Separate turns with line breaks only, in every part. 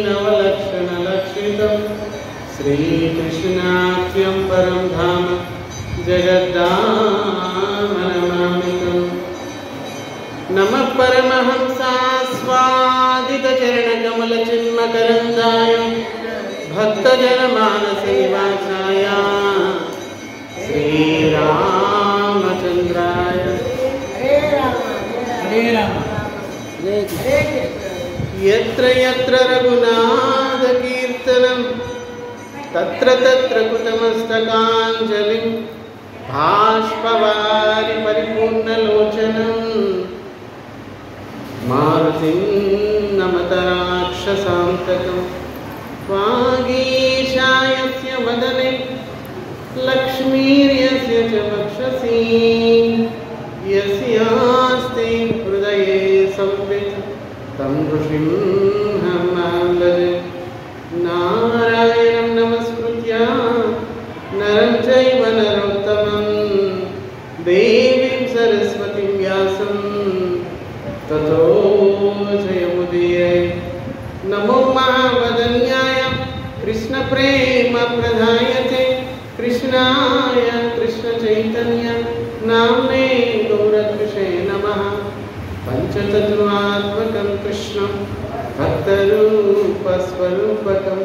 नवलक्षणलक्षितं श्रीकृष्णाख्यं परं धाम जगद्धामनमामितं नमः परमहंसास्वादितचरणकमलचिन्मकरन्दाय भक्तजनमानसनिवासाय श्रीरामचन्द्राय यत्र यत्र रघुनाथकीर्तनं तत्र तत्र कृतमस्तकाञ्जलिं बाष्पवारि परिपूर्णलोचनं मारुतिं नमत राक्षसान्तकं वागीशायस्य वदने लक्ष्मीर्यस्य च वक्षसि यस्यास्ते हृदये संवित् तं ऋषिं भजे नारायणं नमस्कृत्य नरं चैव नरोत्तमं देवीं सरस्वतीं व्यासं ततो जयमुदीरये। नमो महावदन्याय कृष्णप्रेमप्रदायते कृष्णाय कृष्णचैतन्य नाम्ने गौरद्विषे नमः। पंचतत्वात्मकं कृष्णं भक्तरूपस्वरूपकं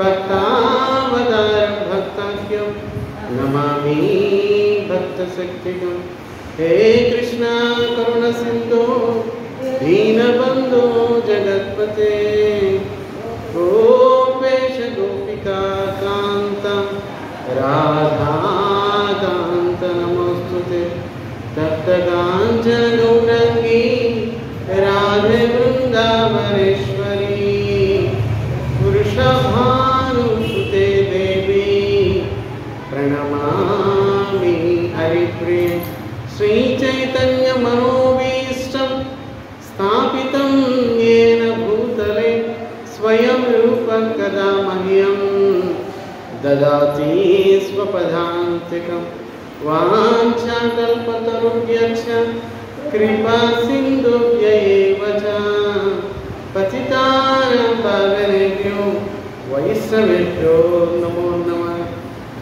भक्तावतारं भक्ताख्यं नमामि भक्तशक्तिकं। हे कृष्णा करुणसिन्धो दीनबन्धो जगत्पते गोपेश गोपिका कान्त राधाकान्त नमोस्तुते। तप्तकाञ्चन गौराङ्गी राधे वृन्दावनेश्वरी वृषभानुसुते देवी प्रणमामि हरिप्रिये। श्रीचैतन्यमनोभीष्टं स्थापितं येन भूतले स्वयं रूपं कदा मह्यं ददाति स्वपदान्तिकम्। वाञ्छाकल्पतरुभ्यश्च कृपा सिन्धुभ्य एव च पतितानां पावनेभ्यो वैष्णवेभ्यो नमो नमः।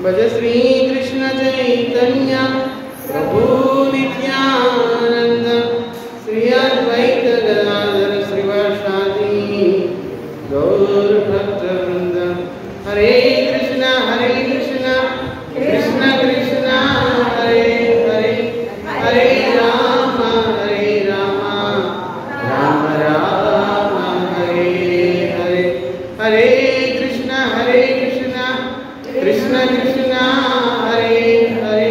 भज श्रीकृष्ण चैतन्य प्रभु नित्यानन्द श्री अद्वैत गदाधर श्रीवासादि गौरभक्तवृन्द। हरे कृष्ण कृष्ण कृष्ण हरे हरे हरे राम राम राम हरे हरे। हरे कृष्ण कृष्ण कृष्ण हरे हरे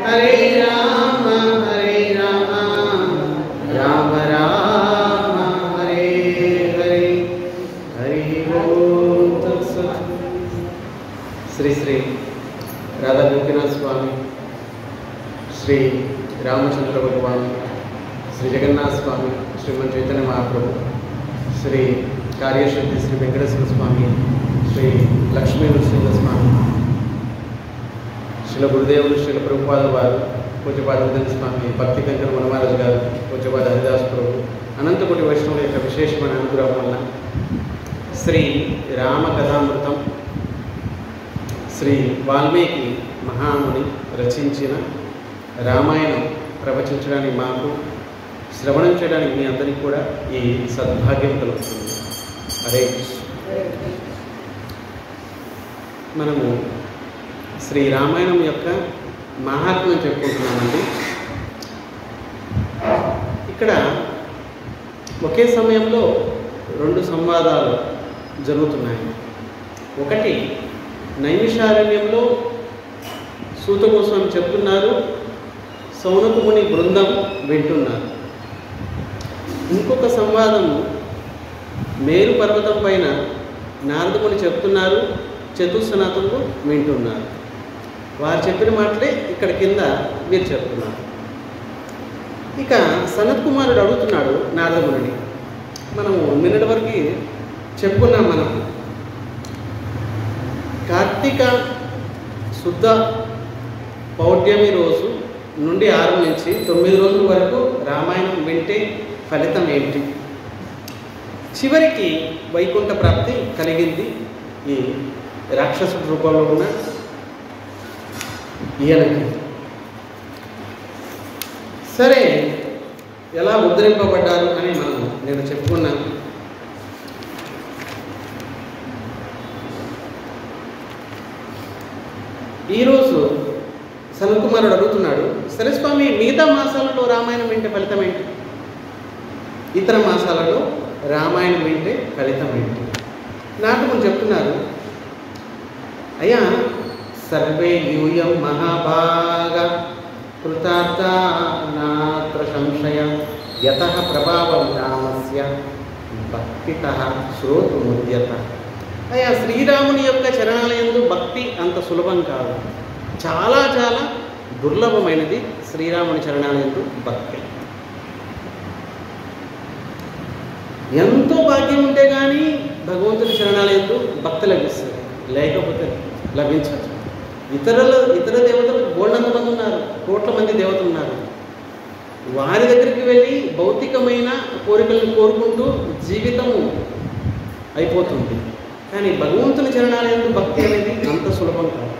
हरे राम राम राम हरे हरे। हरि ओम तत्सत्। श्री श्री राधा गोपीनाथ स्वामी, श्री रामचंद्र भगवान, श्री जगन्नाथ स्वामी, श्रीमन चैतन्य महाप्रभु, श्री कार्यसिद्धि श्री वेंकटेश्वर स्वामी, श्री लक्ष्मी नृसिंह स्वामी, श्रील गुरुदेव श्रील प्रभुपाद वाరు, పూజ్యపాద స్వామి, భక్తి కంకణ మనమహారాజు గారు, పూజ్యపాద హరిదాస్ ప్రభు, అనంతకోటి వైష్ణవుల యొక్క విశేషమైన అనుగ్రహం వలన శ్రీ రామ కథామృతం శ్రీ వాల్మీకి మహాముని రచించిన రామాయణం ప్రవచించడానికి మాకు, శ్రవణం చేయడానికి మీ అందరికీ కూడా ఈ సద్భాగ్యం కలుగుతుంది. హరే కృష్ణ. మనము శ్రీ రామాయణం యొక్క మహాత్మ్యం చెప్పుకుంటున్నామండి. ఇక్కడ ఒకే సమయంలో రెండు సంవాదాలు జరుగుతున్నాయి. ఒకటి నైమిషారణ్యంలో సూత గోస్వామి చెప్తున్నారు, సౌనక ముని బృందం వింటున్నారు. ఇంకొక సంవాదము మేరు పర్వతం పైన నారదముని చెప్తున్నారు, చతుస్సనాథులు వింటున్నారు. వారు చెప్పిన మాటలే ఇక్కడ కింద మీరు చెప్తున్నారు. ఇక సనత్ కుమారుడు అడుగుతున్నాడు నారదముని. మనము నిన్నటి వరకు చెప్పుకున్నాం. మనం కార్తీక శుద్ధ పౌర్ణమి రోజు నుండి ఆరంభించి 9 రోజుల వరకు రామాయణం వింటే ఫలితం ఏమిటి? చివరికి వైకుంఠ ప్రాప్తి కలిగింది ఈ రాక్షసుడి రూపంలో ఉన్న ఈయనకి. సరే, ఎలా ఉద్ధరింపబడ్డారు అని నేను చెప్పుకున్నాను. ఈరోజు సనత్కుమారుడు అడుగుతున్నాడు, సరే స్వామి, మిగతా మాసాలలో రామాయణం వింటే ఫలితం ఏంటి? ఇతర మాసాలలో రామాయణం వింటే ఫలితం ఏంటి? నాటకం చెప్తున్నారు, అయ్యా సర్వే యూయం మహాభాగ కృతార్థ నాత్ర సంశయ యతః ప్రభావం రామస్య భక్తితః శ్రోతుముద్యత. అయ్యా శ్రీరాముని యొక్క చరణాలయందు భక్తి అంత సులభం కాదు, చాలా చాలా దుర్లభమైనది శ్రీరాముని చరణాలయందు భక్తి. ఎంతో భాగ్యం ఉంటే కానీ భగవంతుని చరణాలయందు భక్తి లభిస్తుంది, లేకపోతే లభించదు. ఇతర దేవతలు బోల్డంత మంది ఉన్నారు, కోట్ల మంది దేవతలు ఉన్నారు. వారి దగ్గరికి వెళ్ళి భౌతికమైన కోరికలను కోరుకుంటూ జీవితము అయిపోతుంది. కానీ భగవంతుని చరణాలయందు భక్తి అనేది అంత సులభం కాదు.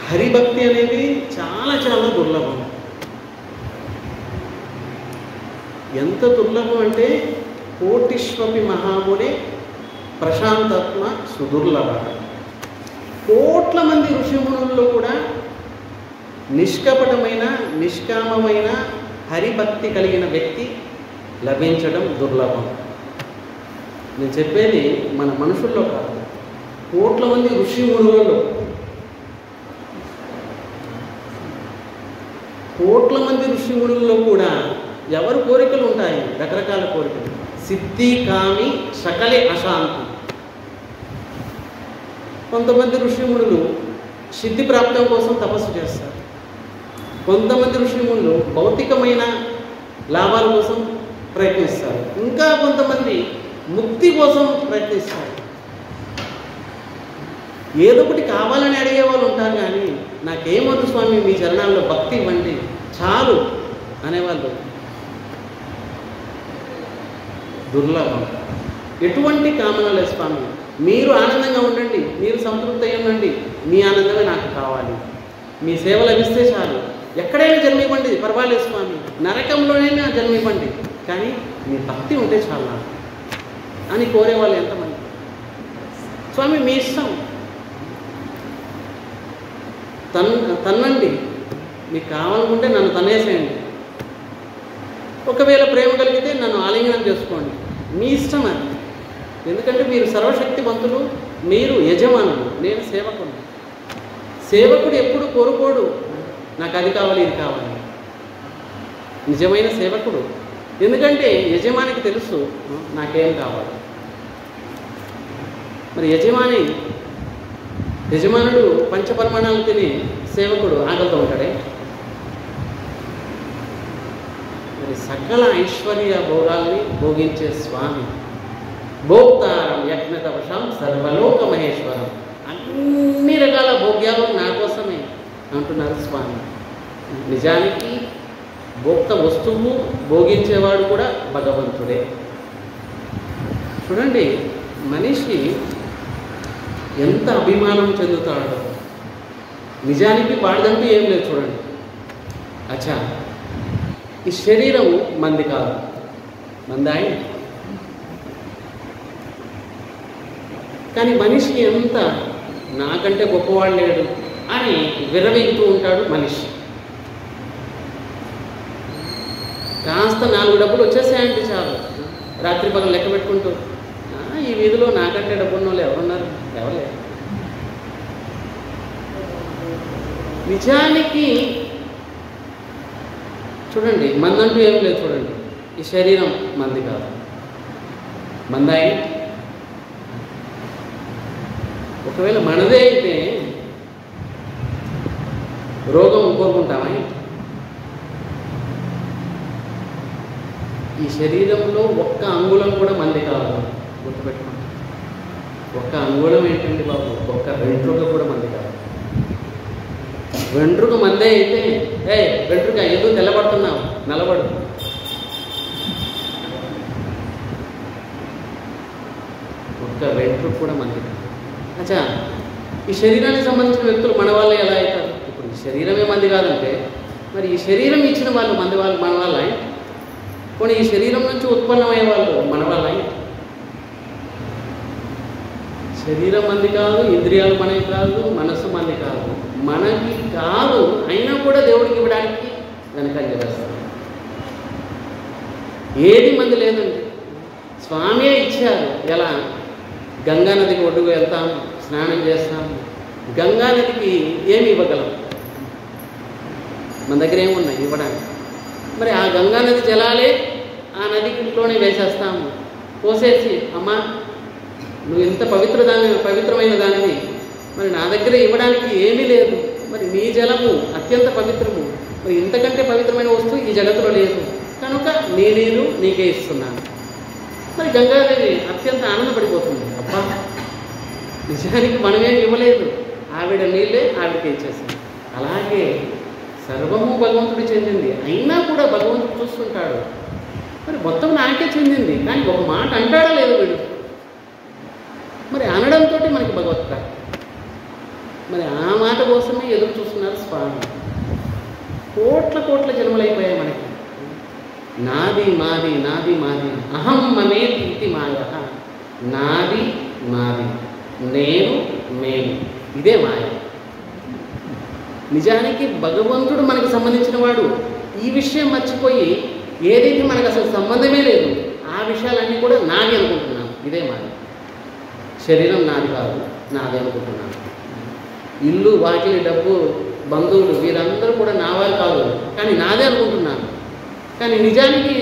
హరిభక్తి అనేది చాలా చాలా దుర్లభం. ఎంత దుర్లభం అంటే కోటిష్వపి మహామునే ప్రశాంతత్మ సుదుర్లభ. కోట్ల మంది ఋషిమునుల్లో కూడా నిష్కపటమైన నిష్కామమైన హరిభక్తి కలిగిన వ్యక్తి లభించడం దుర్లభం. నేను చెప్పేది మన మనుషుల్లో కాదు, కోట్ల మంది ఋషిమునులలో, కోట్ల మంది ఋషిమునుల్లో కూడా ఎవరు కోరికలు ఉంటాయి, రకరకాల కోరికలు. సిద్ధి కామి సకలే అశాంతి. కొంతమంది ఋషిమునులు సిద్ధి ప్రాప్తం కోసం తపస్సు చేస్తారు, కొంతమంది ఋషిమునులు భౌతికమైన లాభాల కోసం ప్రయత్నిస్తారు, ఇంకా కొంతమంది ముక్తి కోసం ప్రయత్నిస్తారు. ఏదో ఒకటి కావాలని అడిగే వాళ్ళు ఉంటారు, కానీ నాకేమొద్దు స్వామి, మీ చరణాల్లో భక్తి ఇవ్వండి చాలు అనేవాళ్ళు దుర్లభం. ఎటువంటి కామన లేదు స్వామి, మీరు ఆనందంగా ఉండండి, మీరు సంతృప్తి అయి ఉండండి, మీ ఆనందమే నాకు కావాలి, మీ సేవ లభిస్తే చాలు, ఎక్కడైనా జన్మివ్వండి పర్వాలేదు స్వామి, నరకంలోనైనా జన్మివ్వండి, కానీ మీ భక్తి ఉంటే చాలు నాకు అని కోరేవాళ్ళు ఎంతమంది. స్వామి మీ ఇష్టం, తన్నండి, మీకు కావాలనుకుంటే నన్ను తన్నేసేయండి, ఒకవేళ ప్రేమ కలిగితే నన్ను ఆలింగనం చేసుకోండి, మీ ఇష్టం అది. ఎందుకంటే మీరు సర్వశక్తివంతులు, మీరు యజమానులు, నేను సేవకుడు. సేవకుడు ఎప్పుడు కోరుకోడు నాకు అది కావాలి ఇది కావాలి. నిజమైన సేవకుడు, ఎందుకంటే యజమానికి తెలుసు నాకేం కావాలి. మరి యజమానుడు పంచపరమాణాలు తిని సేవకుడు ఆకలితో ఉంటాడే? మరి సకల ఐశ్వర్య భోగాల్ని భోగించే స్వామి, భోక్తారం యజ్ఞతవశం సర్వలోక మహేశ్వరం, అన్ని రకాల భోగ్యాలు నా కోసమే అంటున్నారు స్వామి. నిజానికి భోక్త వస్తువు భోగించేవాడు కూడా భగవంతుడే. చూడండి మనిషి ఎంత అభిమానం చెందుతాడో. నిజానికి వాడిదంటూ ఏం లేదు. చూడండి, అచ్చా ఈ శరీరం మంది కాదు, మందాయి. కానీ మనిషి ఎంత నాకంటే గొప్పవాడు లేడు అని విర్రవీగుతూ ఉంటాడు మనిషి. కాస్త 4 డబ్బులు వచ్చేసాయంటే చాలు, రాత్రి పగలు లెక్క పెట్టుకుంటూ ఈ వీధిలో నాకంటే డబ్బున్న వాళ్ళు ఎవరున్నారు? ఎవరే. నిజానికి చూడండి మందంటూ ఏం లేదు. చూడండి ఈ శరీరం మంది కాదు, మందాయి. ఒకవేళ మనదే అయితే రోగం కోరుకుంటామా? ఈ శరీరంలో ఒక్క అంగుళం కూడా మంది కాదు, గుర్తుపెట్టుకోండి. ఒక్క అంగుళం ఏంటండి బాబు, ఒక్క వెంట్రుక కూడా మంది కాదు. వెంట్రుక మందే అయితే వెంట్రుక ఎందుకు తెల్లబడుతున్నావు, నలబడు. ఒక్క వెంట్రుక కూడా మంది కాదు. అచ్చా, ఈ శరీరానికి సంబంధించిన వ్యక్తులు మన వాళ్ళే ఎలా అవుతారు? ఇప్పుడు ఈ శరీరమే మంది కాదంటే మరి ఈ శరీరం ఇచ్చిన వాళ్ళు మన వాళ్ళ కొన్ని ఈ శరీరం నుంచి ఉత్పన్నమయ్యే వాళ్ళు మన వాళ్ళ శరీరం మంది కాదు, ఇంద్రియాలు మనకి కాదు, మనస్సు మంది కాదు, మనకి కాదు, అయినా కూడా దేవుడికి ఇవ్వడానికి వెనకంజ వేస్తాం. ఏది మంది లేదండి, స్వామియే ఇచ్చారు. ఎలా? గంగా నదికి ఒడ్డుకు వెళ్తాం, స్నానం చేస్తాం, గంగా నదికి ఏమి ఇవ్వగలం? మన దగ్గర ఏమున్నాయి ఇవ్వడానికి? మరి ఆ గంగా నది జలాలే ఆ నదిలోనే వేసేస్తాము, పోసేసి అమ్మా నువ్వు ఇంత పవిత్రమైన దానివి, మరి నా దగ్గర ఇవ్వడానికి ఏమీ లేదు, మరి నీ జలము అత్యంత పవిత్రము, మరి ఇంతకంటే పవిత్రమైన వస్తువు ఈ జగత్తులో లేదు, కనుక నేను నీకే ఇస్తున్నాను. మరి గంగాదేవి అత్యంత ఆనందపడిపోతుంది. అబ్బా, నిజానికి మనమేం ఇవ్వలేదు, ఆవిడ నీళ్ళే ఆవిడకి ఇచ్చేసింది. అలాగే సర్వము భగవంతుడు చెందింది, అయినా కూడా భగవంతుడు చూస్తుంటాడు. మరి మొత్తం నాకే చెందింది, కానీ ఒక మాట అంటాడా లేదు వీడు. మరి అనడంతో మనకి భగవత్త. మరి ఆ మాట కోసమే ఎదురు చూస్తున్నారు స్వామి. కోట్ల జన్మలైపోయాయి మనకి. నాది మాది, నాది మాది, అహం మమేతి ఇది మాయ. నాది మాది, నేను మేము, ఇదే మాయ. నిజానికి భగవంతుడు మనకు సంబంధించిన వాడు. ఈ విషయం మర్చిపోయి ఏదైతే మనకు అసలు సంబంధమే లేదు ఆ విషయాలన్నీ కూడా నాది అనుకుంటున్నాను. ఇదే మాయ. శరీరం నాది కాదు, నాదే అనుకుంటున్నాను. ఇల్లు, వాకిలి, డబ్బు, బంధువులు వీరందరూ కూడా నావారు కాదు, కానీ నాదే అనుకుంటున్నాను. కానీ నిజానికి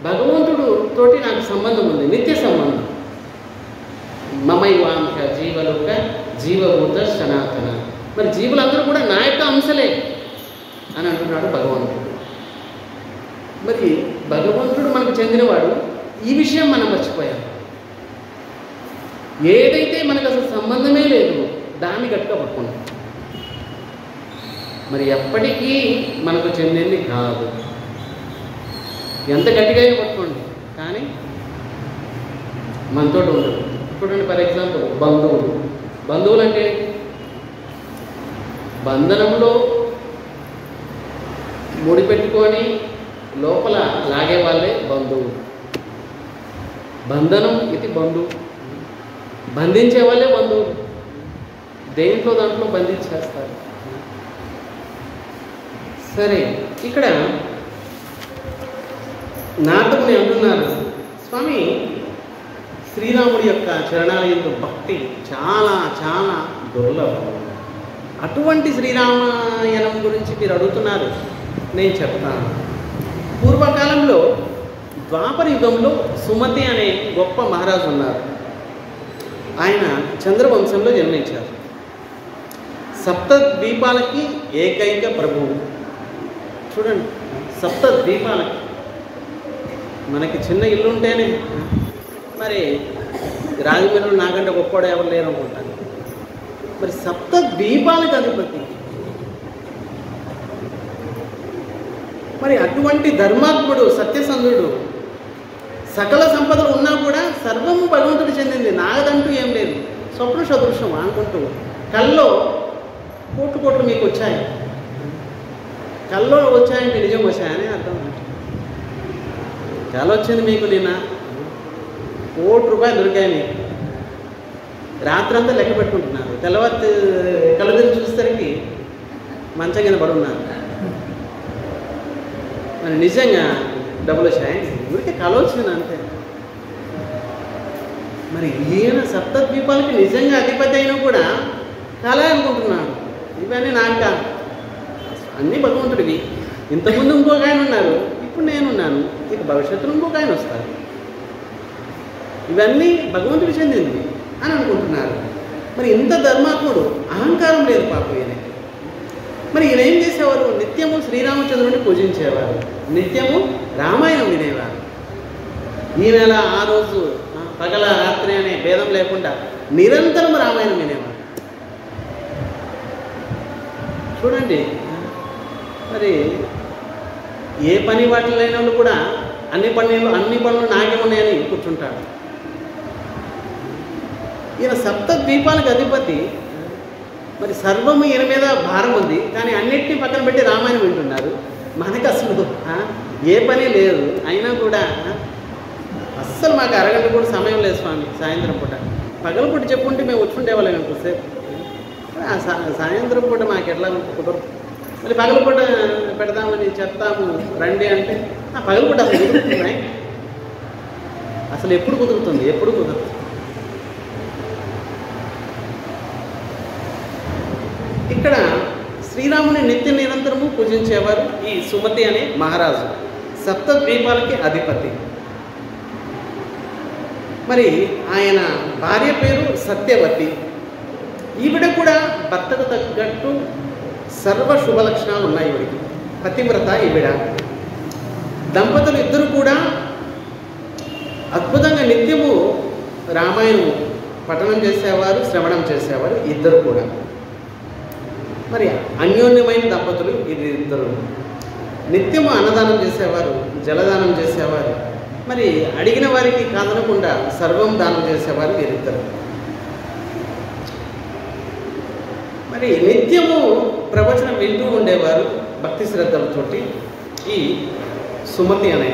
భగవంతుడు తోటి నాకు సంబంధం ఉంది, నిత్య సంబంధం. మమైవాంశ జీవలోక జీవభూత సనాతన. మరి జీవులందరూ కూడా నా యొక్క అంశలే అని అంటున్నాడు భగవంతుడు. మరి భగవంతుడు మనకు చెందినవాడు. ఈ విషయం మనం మర్చిపోయాం. ఏదైతే మనకు అసలు సంబంధమే లేదు దాన్ని గట్టిగా పట్టుకున్నాం. మరి ఎప్పటికీ మనకు చెందింది కాదు. ఎంత గట్టిగా పట్టుకోండి, కానీ మనతో ఉండదు. చూడండి, ఫర్ ఎగ్జాంపుల్ బంధువులు అంటే బంధనంలో ముడిపెట్టుకొని లోపల లాగే వాళ్ళే బంధువులు. బంధనం ఇది బంధువు, బంధించే వాళ్ళే బంధువులు. దాంట్లో బంధించేస్తారు. సరే, ఇక్కడ నారదుని అంటున్నారు, స్వామి శ్రీరాముడి యొక్క చరణాలయంలో భక్తి చాలా చాలా దుర్లభం. అటువంటి శ్రీరామాయణం గురించి మీరు అడుగుతున్నారు, నేను చెప్తాను. పూర్వకాలంలో ద్వాపర యుగంలో సుమతి అనే గొప్ప మహారాజు ఉన్నారు. ఆయన చంద్రవంశంలో జన్మించారు. సప్తద్వీపాలకి ఏకైక ప్రభువు. చూడండి, సప్తద్వీపాలకి మనకి చిన్న ఇల్లు ఉంటేనే మరి రాజమండ్రిలో నాకంటే గొప్పవాడు ఎవరు లేరు అనుకుంటాను. మరి సప్తద్వీపాలకు అధిపతి. మరి అటువంటి ధర్మాత్ముడు, సత్యసంధుడు, సకల సంపదలు ఉన్నా కూడా సర్వము భగవంతుడు చెందింది, నాదంటూ ఏం లేదు, స్వప్న సదృశం అనుకుంటూ కల్లో కోట్లు మీకు వచ్చాయి, కల్లో వచ్చాయంటే నిజం వచ్చాయని అర్థం. కల వచ్చింది మీకు, నిన్న ₹1 దొరికాయి మీకు, రాత్రంతా లెక్క పెట్టుకుంటున్నారు, తెల్లవారి కళ్ళదిరి చూసేసరికి మంచం కింద పడున్నారు. మరి నిజంగా డబ్బులు వచ్చాయి, ఊరికే కళ వచ్చింది అంతే. మరి ఈయన సప్తద్వీపాలకి నిజంగా అధిపతి అయినా కూడా కళ అనుకుంటున్నాడు. ఇవన్నీ నాకు కాదు, అన్నీ భగవంతుడివి. ఇంతకుముందు ఇంకొక ఆయన ఉన్నారు, ఇప్పుడు నేనున్నాను, ఇక భవిష్యత్తులో ఇంకొక ఆయన వస్తారు. ఇవన్నీ భగవంతుడికి చెందింది అని అనుకుంటున్నారు. మరి ఇంత ధర్మాత్ముడు, అహంకారం లేదు పాపం ఈయన. మరి ఈయన ఏం చేసేవారు? నిత్యము శ్రీరామచంద్రుడిని పూజించేవారు, నిత్యము రామాయణం వినేవారు. ఈయన ఆ రోజు పగల రాత్రి అనే భేదం లేకుండా నిరంతరం రామాయణం వినేవారు. చూడండి, మరి ఏ పని వాటిలో లేని వాళ్ళు కూడా అన్ని పనులు నాకే ఉన్నాయని కూర్చుంటాడు. ఈయన సప్తద్వీపాలకు అధిపతి, మరి సర్వము ఈయన మీద భారం ఉంది, కానీ అన్నిటినీ పక్కన పెట్టి రామాయణం వింటున్నారు. మనకు అసలు ఏ పని లేదు, అయినా కూడా అస్సలు మాకు అరగంట కూడా సమయం లేదు స్వామి. సాయంత్రం పూట పగలపూట చెప్పుకుంటే మేము వచ్చుండేవాళ్ళం ఎంతసేపు, సాయంత్రం పూట మాకు ఎట్లా కుదరదు. మళ్ళీ పగలపూట పెడదామని చెప్తాము రండి అంటే పగలపూట అసలు కుదురుతున్నాయి, అసలు ఎప్పుడు కుదురుతుంది, ఎప్పుడు కుదరదు. ఇక్కడ శ్రీరాముని నిత్య నిరంతరము పూజించేవారు ఈ సుమతి అనే మహారాజు, సప్తద్వీపాలకి అధిపతి. మరి ఆయన భార్య పేరు సత్యవతి. ఈవిడ కూడా భర్తకు తగ్గట్టు సర్వ శుభ లక్షణాలు ఉన్నాయి. ఈవిడికి పతివ్రత ఈవిడ. దంపతులు ఇద్దరు కూడా అద్భుతంగా నిత్యము రామాయణం పఠనం చేసేవారు, శ్రవణం చేసేవారు ఇద్దరు కూడా. మరి అన్యోన్యమైన దంపతులు ఇది ఇద్దరు. నిత్యము అన్నదానం చేసేవారు, జలదానం చేసేవారు, మరి అడిగిన వారికి కాదనకుండా సర్వం దానం చేసేవారు వీరిద్దరు. మరి నిత్యము ప్రవచనం వింటూ ఉండేవారు భక్తి శ్రద్ధలతోటి ఈ సుమతి అనే.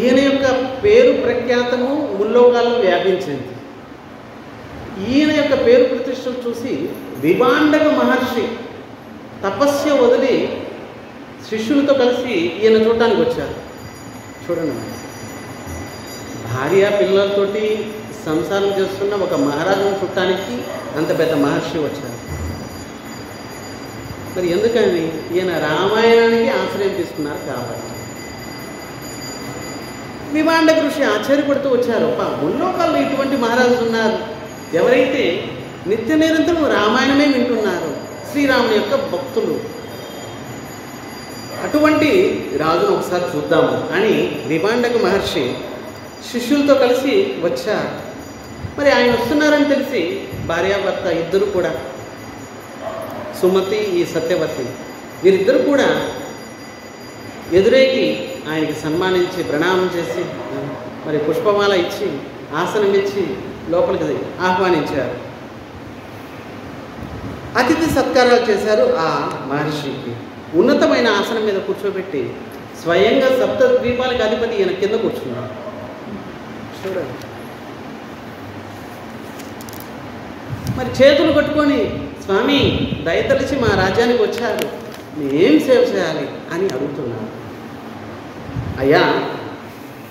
ఈయన యొక్క పేరు ప్రఖ్యాతము ముల్లోకాల్లో వ్యాపించింది. ఈయన యొక్క పేరు ప్రతిష్టలు చూసి విభాండక మహర్షి తపస్య వదిలి శిష్యులతో కలిసి ఈయన చూడటానికి వచ్చారు. చూడండి, భార్య పిల్లలతోటి సంసారం చేస్తున్న ఒక మహారాజును చూడటానికి అంత పెద్ద మహర్షి వచ్చారు. మరి ఎందుకని? ఈయన రామాయణానికి ఆశ్రయం తీసుకున్నారు కాబట్టి. విభాండక ఋషి ఆశ్చర్యపడుతూ వచ్చారు, ముల్లోకాల్లో ఇటువంటి మహారాజులు ఉన్నారు, ఎవరైతే నిత్య నిరంతరం రామాయణమే వింటున్నారు, శ్రీరాముని యొక్క భక్తులు, అటువంటి రాజును ఒకసారి చూద్దాము అని విభాండక మహర్షి శిష్యులతో కలిసి వచ్చారు. మరి ఆయన వస్తున్నారని తెలిసి భార్యాభర్త ఇద్దరు కూడా, సుమతి ఈ సత్యవతి, వీరిద్దరు కూడా ఎదురేకి ఆయనకి సన్మానించి ప్రణామం చేసి మరి పుష్పమాల ఇచ్చి ఆసనం ఇచ్చి లోపలికి ఆహ్వానించారు. అతిథి సత్కారాలు చేశారు. ఆ మహర్షికి ఉన్నతమైన ఆసనం మీద కూర్చోబెట్టి స్వయంగా సప్తద్వీపాలకు అధిపతి ఈయన కింద కూర్చున్నారు. చూడండి, మరి చేతులు కట్టుకొని స్వామి దయతలిచి మా రాజ్యానికి వచ్చారు, ఏం సేవ చేయాలి అని అడుగుతున్నారు. అయ్యా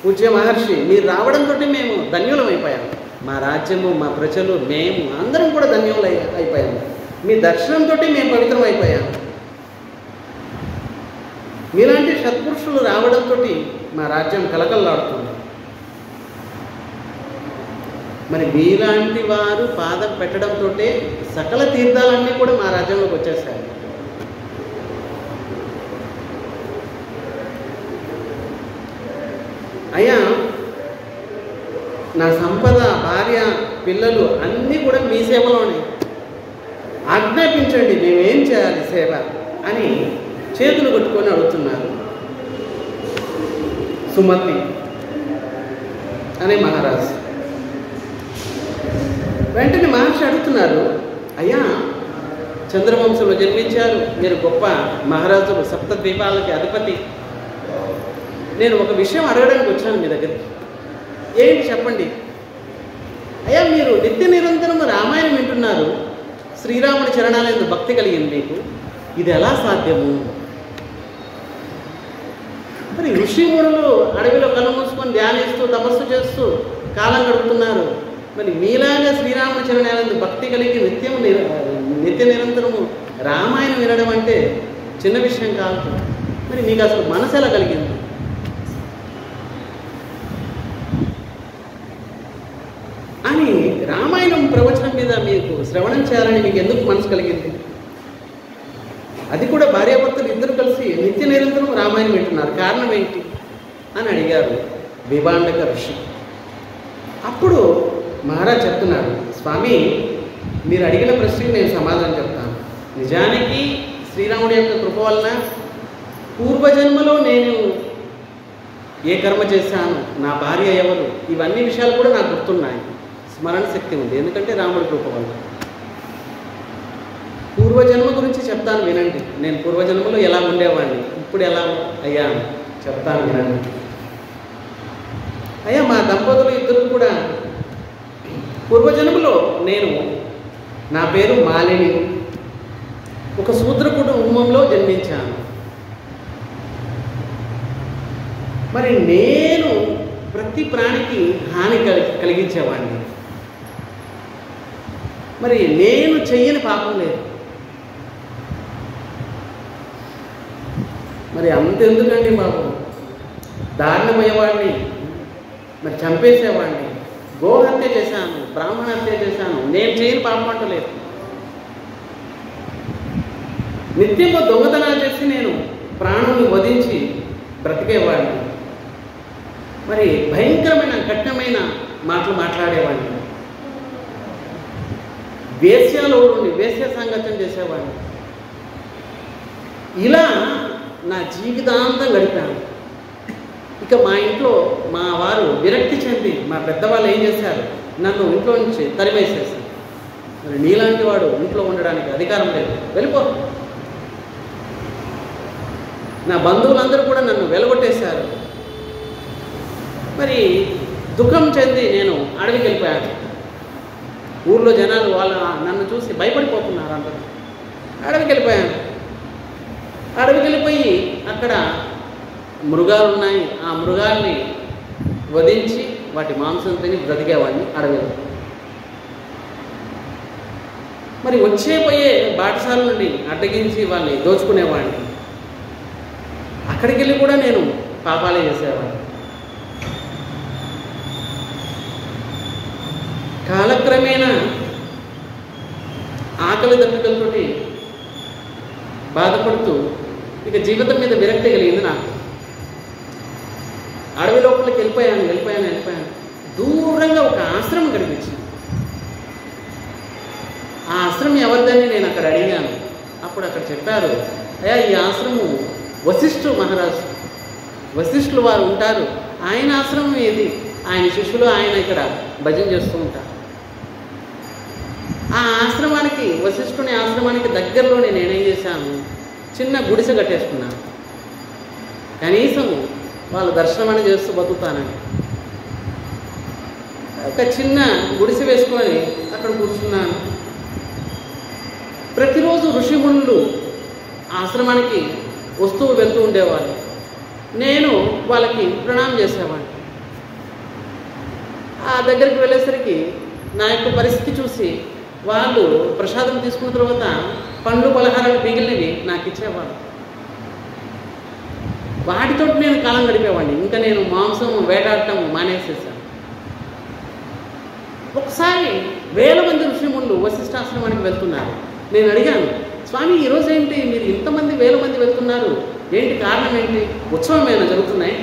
పూజ్య మహర్షి, మీరు రావడంతో మేము ధన్యులం అయిపోయాము, మా రాజ్యము, మా ప్రజలు, మేము అందరం కూడా ధన్యులు అయిపోయాము, మీ దర్శనంతో మేము పవిత్రం అయిపోయాము, మీలాంటి సత్పురుషులు రావడంతో మా రాజ్యం కలకల్లాడుతుంది. మరి మీలాంటి వారు పాదం పెట్టడంతో సకల తీర్థాలన్నీ కూడా మా రాజ్యంలోకి వచ్చేసాయి. అయ్యా నా సంపద, భార్య, పిల్లలు అన్నీ కూడా మీ సేవలోనే, ఆజ్ఞాపించండి, మేమేం చేయాలి సేవ అని చేతులు కొట్టుకొని అడుగుతున్నారు సుమతి అనే మహారాజు. వెంటనే మహర్షి అడుగుతున్నారు, అయ్యా చంద్రవంశంలో జన్మించారు, మీరు గొప్ప మహారాజులు, సప్తద్వీపాలకి అధిపతి, నేను ఒక విషయం అడగడానికి వచ్చాను మీ దగ్గరికి, ఏంటి చెప్పండి. అయ్యా మీరు నిత్య నిరంతరం రామాయణం వింటున్నారు, శ్రీరాముడి చరణాలందు భక్తి కలిగింది మీకు, ఇది ఎలా సాధ్యము? మరి ఋషిమునులు అడవిలో కళ్ళు మూసుకొని ధ్యానిస్తూ తపస్సు చేస్తూ కాలం గడుపుతున్నారు, మరి మీలాగా శ్రీరాముడి చరణాలందు భక్తి కలిగి నిత్య నిరంతరము రామాయణం వినడం అంటే చిన్న విషయం కాదు. మరి మీకు అసలు మనసు ఎలా కలిగింది? అని రామాయణం ప్రవచనం మీద మీకు శ్రవణం చేయాలని మీకు ఎందుకు మనసు కలిగింది? అది కూడా భార్యాభర్తలు ఇద్దరు కలిసి నిత్య నిరంతరం రామాయణం వింటున్నారు, కారణం ఏంటి అని అడిగారు విభాండక ఋషి. అప్పుడు మహారాజ్ చెప్తున్నారు, స్వామి మీరు అడిగిన ప్రశ్నకి నేను సమాధానం చెప్తాను. నిజానికి శ్రీరాముడి యొక్క కృప వలన పూర్వజన్మలో నేను ఏ కర్మ చేశాను, నా భార్య ఎవరు, ఇవన్నీ విషయాలు కూడా నాకు గుర్తున్నాయి. స్మరణ శక్తి ఉంది, ఎందుకంటే రాముడి కృప వల్ల. పూర్వజన్మ గురించి చెప్తాను వినండి. నేను పూర్వజన్మలో ఎలా ఉండేవాడిని, ఇప్పుడు ఎలా అయ్యాను చెప్తాను వినండి. అయ్యా, మా దంపతులు ఇద్దరు కూడా పూర్వజన్మలో నా పేరు మాలిని, ఒక శూద్ర కుటుంబంలో జన్మించాను. మరి నేను ప్రతి ప్రాణికి హాని కలిగించేవాడిని. మరి నేను చెయ్యని పాపం లేదు. మరి అంతెందుకండి బాబు, దారుణమయ్యేవాడిని, మరి చంపేసేవాడిని, గోహత్య చేశాను, బ్రాహ్మణ హత్య చేశాను. నేను చేయని పాపం అంటలేదు. నిత్యం దొంగతనాలు చేసి నేను ప్రాణుల్ని వధించి బ్రతికేవాడిని. మరి భయంకరమైన కఠినమైన మాటలు మాట్లాడేవాడిని. వేశ్యలో ఉండి వేశ్య సాంగత్యం చేసేవాడిని. ఇలా నా జీవితాంతం గడిపాను. ఇక మా ఇంట్లో మా వారు విరక్తి చెంది, మా పెద్దవాళ్ళు ఏం చేశారు, నన్ను ఇంట్లో నుంచి తరిమేసేసారు. మరి నీలాంటి వాడు ఇంట్లో ఉండడానికి అధికారం లేదు, వెళ్ళిపో. నా బంధువులందరూ కూడా నన్ను వెలగొట్టేశారు. మరి దుఃఖం చెంది నేను అడవికి వెళ్ళిపోయాను. ఊళ్ళో జనాలు నన్ను చూసి భయపడిపోతున్నారు అందరూ. అడవికి వెళ్ళిపోయాను. అడవికి వెళ్ళిపోయి అక్కడ మృగాలు ఉన్నాయి, ఆ మృగాల్ని వధించి వాటి మాంసం తిని బ్రతికేవాడిని అడవిలో. మరి వచ్చేపోయే బాటసాల నుండి అడ్డగించి వాళ్ళని దోచుకునేవాడిని. అక్కడికి వెళ్ళి కూడా నేను పాపాలే చేసేవాడిని. కాలక్రమేణా ఆకలి దప్పికలతోటి బాధపడుతూ ఇక జీవితం మీద విరక్తి కలిగింది నాకు. అడవి లోపలికి వెళ్ళిపోయాను. దూరంగా ఒక ఆశ్రమం కనిపించింది. ఆ ఆశ్రమం ఎవరిదని నేను అక్కడ అడిగాను. అప్పుడు అక్కడ చెప్పారు, అయ్యా, ఈ ఆశ్రమం వశిష్ఠులు వారు ఉంటారు, ఆయన ఆశ్రమం ఏది, ఆయన శిష్యులు ఆయన ఇక్కడ భజన చేస్తూ ఉంటారు. ఆ ఆశ్రమానికి, వశిష్ఠుని ఆశ్రమానికి దగ్గరలోనే నేనేం చేశాను, చిన్న గుడిసె కట్టేసుకున్నాను. కనీసం వాళ్ళ దర్శనమని చేస్తూ బతుకుతానని ఒక చిన్న గుడిసె వేసుకొని అక్కడ కూర్చున్నాను. ప్రతిరోజు ఋషిమునులు ఆశ్రమానికి వస్తూ వెళ్తూ ఉండేవాళ్ళు. నేను వాళ్ళకి ప్రణామం చేసేవాడిని. ఆ దగ్గరికి వెళ్ళేసరికి నా యొక్క పరిస్థితి చూసి వాళ్ళు ప్రసాదం తీసుకున్న తర్వాత పండ్లు పలహారాలు మిగిలినవి నాకు ఇచ్చేవాళ్ళు. వాటితో నేను కాలం గడిపేవాడిని. ఇంకా నేను మాంసం వేటాడటం మానేసేసాను. ఒకసారి 1000 మంది ఋషిమునులు వశిష్ఠాశ్రమానికి వెళ్తున్నారు. నేను అడిగాను, స్వామి, ఈరోజు ఏంటి మీరు ఇంతమంది 1000 మంది వెళ్తున్నారు, ఏంటి కారణం ఏంటి, ఉత్సవం ఏమైనా జరుగుతున్నాయి?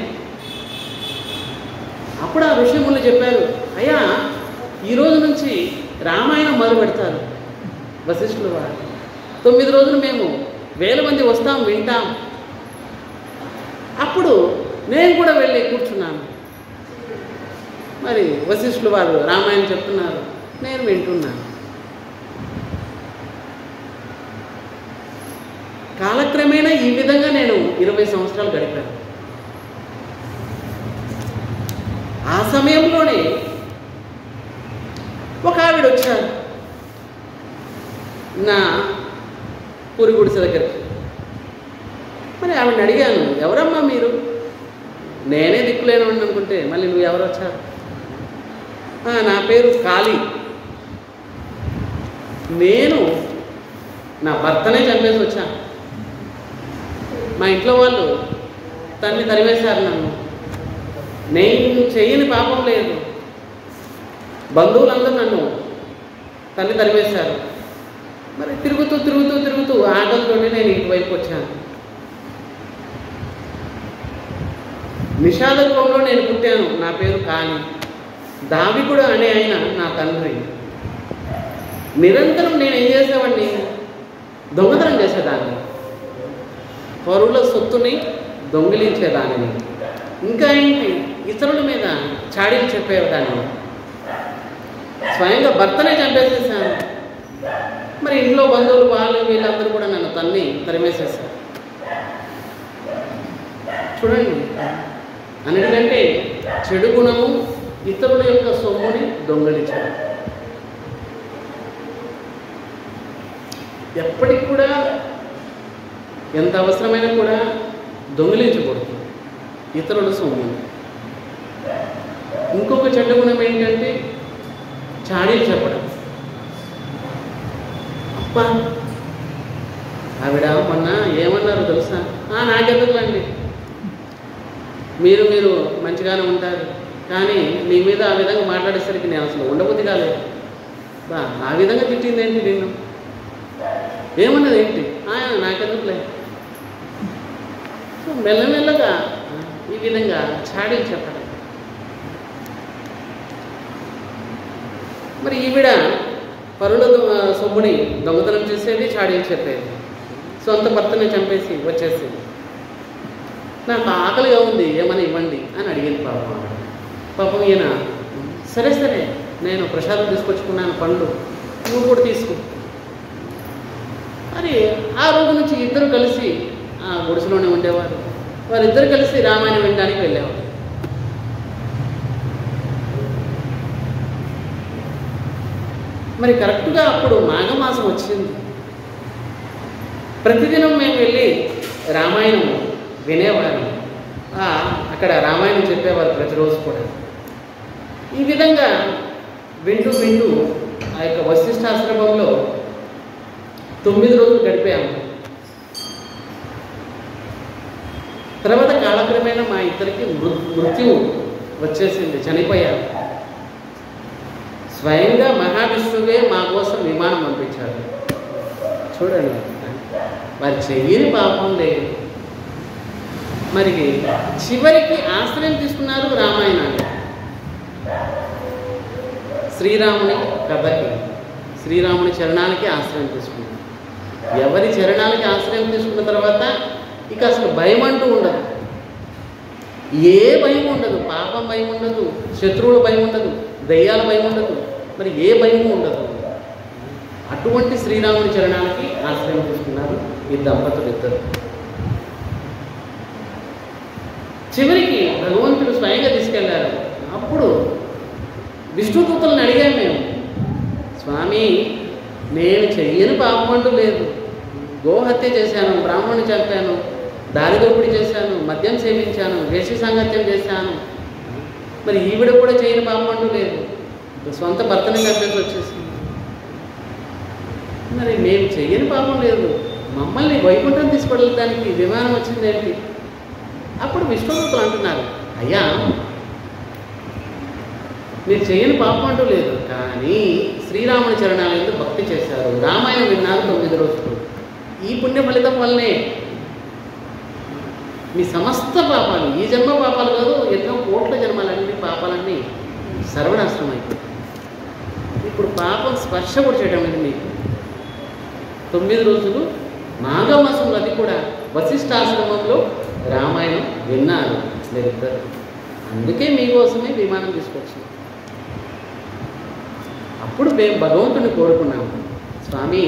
అప్పుడు ఆ ఋషిమునులు చెప్పారు, అయ్యా, ఈరోజు నుంచి రామాయణం మొదలు పెడతారు వశిష్ఠులు వారు. 9 రోజులు మేము 1000 మంది వస్తాం, వింటాం. అప్పుడు నేను కూడా వెళ్ళి కూర్చున్నాను. మరి వశిష్ఠులు వారు రామాయణం చెప్తున్నారు, నేను వింటున్నాను. కాలక్రమేణా ఈ విధంగా నేను 20 సంవత్సరాలు గడిపాను. ఆ సమయంలోనే ఒక ఆవిడ వచ్చారు నా పూరి గుడిసె దగ్గరికి. మరి ఆవిడని అడిగాను, ఎవరమ్మా మీరు? నేనే దిక్కులేనని అనుకుంటే మళ్ళీ నువ్వు ఎవరు వచ్చారు? నా పేరు కాళీ. నేను నా భర్తనే చంపేసి వచ్చాను. మా ఇంట్లో వాళ్ళు తరివేశారు నన్ను. నేను చెయ్యని పాపం లేదు. బంధువులందరూ నన్ను తరివేశారు. మరి తిరుగుతూ ఆటలతోనే నేను ఇటువైపు వచ్చాను. నిషాదత్వంలో నేను పుట్టాను. నా పేరు కాళీ. దావికుడు అనే ఆయన నా తండ్రి. నిరంతరం నేను ఏం చేసేవాడిని, దొంగతనం చేసేదాన్ని, పరుల సొత్తుని దొంగిలించేదానిని. ఇంకా ఏంటి, ఇతరుల మీద చాడీలు చెప్పేదాన్ని. స్వయంగా భర్తనే చంపేసేసాను. మరి ఇంట్లో బంధువులు వాళ్ళు వీళ్ళందరూ కూడా నన్ను తరిమేసేసారు. చూడండి, అన్నిటికంటే చెడు గుణము ఇతరుల యొక్క సొమ్ముని దొంగలించడం. ఎప్పటికి కూడా ఎంత అవసరమైనా కూడా దొంగిలించకూడదు ఇతరుల సొమ్ముని. ఇంకొక చెడ్డ గుణం ఏంటంటే చాడీలు చెప్పడం. అబ్బా ఆవిడ మొన్న ఏమన్నారు తెలుసా? నాకెందుకులండి, మీరు మంచిగానే ఉంటారు, కానీ మీ మీద ఆ విధంగా మాట్లాడేసరికి నేను అసలు ఉండబుద్ధి కాలేదు. ఆ విధంగా తిట్టింది ఏంటి, నిన్ను ఏమన్నది ఏంటి, నాకెందుకులే. సో మెల్లమెల్లగా ఈ విధంగా చాడీలు చెప్పడం. మరి ఈవిడ పరుల సొమ్ముని దొంగతనం చేసేది, చాడీలు చెప్పేది, సొంత భర్తని చంపేసి వచ్చేసింది. నాకు ఆకలిగా ఉంది, ఏమైనా ఇవ్వండి అని అడిగింది పాపం ఈయన సరే నేను ప్రసాదం తీసుకొచ్చుకున్నాను, పండ్లు నువ్వు కూడా తీసుకో. మరి ఆ రోజు నుంచి ఇద్దరు కలిసి ఆ గుడిసెలోనే ఉండేవారు. వారిద్దరు కలిసి రామాయణం వినడానికి వెళ్ళేవారు. మరి కరెక్ట్గా అప్పుడు మాఘమాసం వచ్చింది. ప్రతిదినం మేము వెళ్ళి రామాయణం వినేవారు. అక్కడ రామాయణం చెప్పేవారు ప్రతిరోజు కూడా. ఈ విధంగా వింటూ ఆ యొక్క వశిష్ఠాశ్రమంలో 9 రోజులు గడిపాము. తర్వాత కాలక్రమేణా మా ఇద్దరికి మృత్యువు వచ్చేసింది, చనిపోయారు. స్వయంగా మహావిష్ణువే మా కోసం విమానం పంపించారు. చూడండి, వారి చెయ్యని పాపం లేదు. మరి చివరికి ఆశ్రయం తీసుకున్నారు రామాయణాన్ని. శ్రీరాముని కథకి, శ్రీరాముని చరణాలకి ఆశ్రయం తీసుకున్నారు. ఎవరి చరణాలకి ఆశ్రయం తీసుకున్న తర్వాత ఇక అసలు భయం అంటూ ఉండదు. ఏ భయం ఉండదు, పాపం భయం ఉండదు, శత్రువుల భయం ఉండదు, దయ్యాల భయం ఉండదు, మరి ఏ భయము ఉండదు. అటువంటి శ్రీరాముని చరణాలకి ఆశ్రయం తీసుకున్నారు ఈ దంపతులు ఇద్దరు. చివరికి భగవంతుడు స్వయంగా తీసుకెళ్లారు. అప్పుడు విష్ణుదూతలను అడిగాము మేము, స్వామి నేను చెయ్యని పాపం అంటూ లేదు, గోహత్య చేశాను, బ్రాహ్మణుని చంపాను, దారిదోపిడి చేశాను, మద్యం సేవించాను, వేష సాంగత్యం చేశాను, మరి ఈవిడ కూడా చేయని పాపం అంటూ లేదు, సొంత భర్తని చంపేసి వచ్చేసింది. మరి మేము చెయ్యని పాపం లేదు, మమ్మల్ని వైకుంఠం తీసుకెళ్ళడానికి విమానం వచ్చిందేంటి? అప్పుడు విష్ణుదూతలు అంటున్నారు, అయ్యా మీరు చేయని పాపం అంటూ లేదు, కానీ శ్రీరాముని చరణాలందు భక్తి చేశారు, రామాయణం విన్నారు 9 రోజులు. ఈ పుణ్య ఫలితం వల్లనే మీ సమస్త పాపాలు, ఈ జన్మ పాపాలు కాదు, ఎన్నో కోట్ల జన్మాలన్నీ పాపాలన్నీ సర్వనాశనం అయిపోతాయి. ఇప్పుడు పాపం స్పర్శ కూడా చేయడం లేదు మీకు. 9 రోజులు మాఘమాసంలో, అది కూడా వశిష్ఠాశ్రమంలో రామాయణం విన్నారు మీరిద్దరు. అందుకే మీకోసమే విమానం తీసుకొచ్చింది. అప్పుడు మేము భగవంతుని కోరుకున్నాము, స్వామి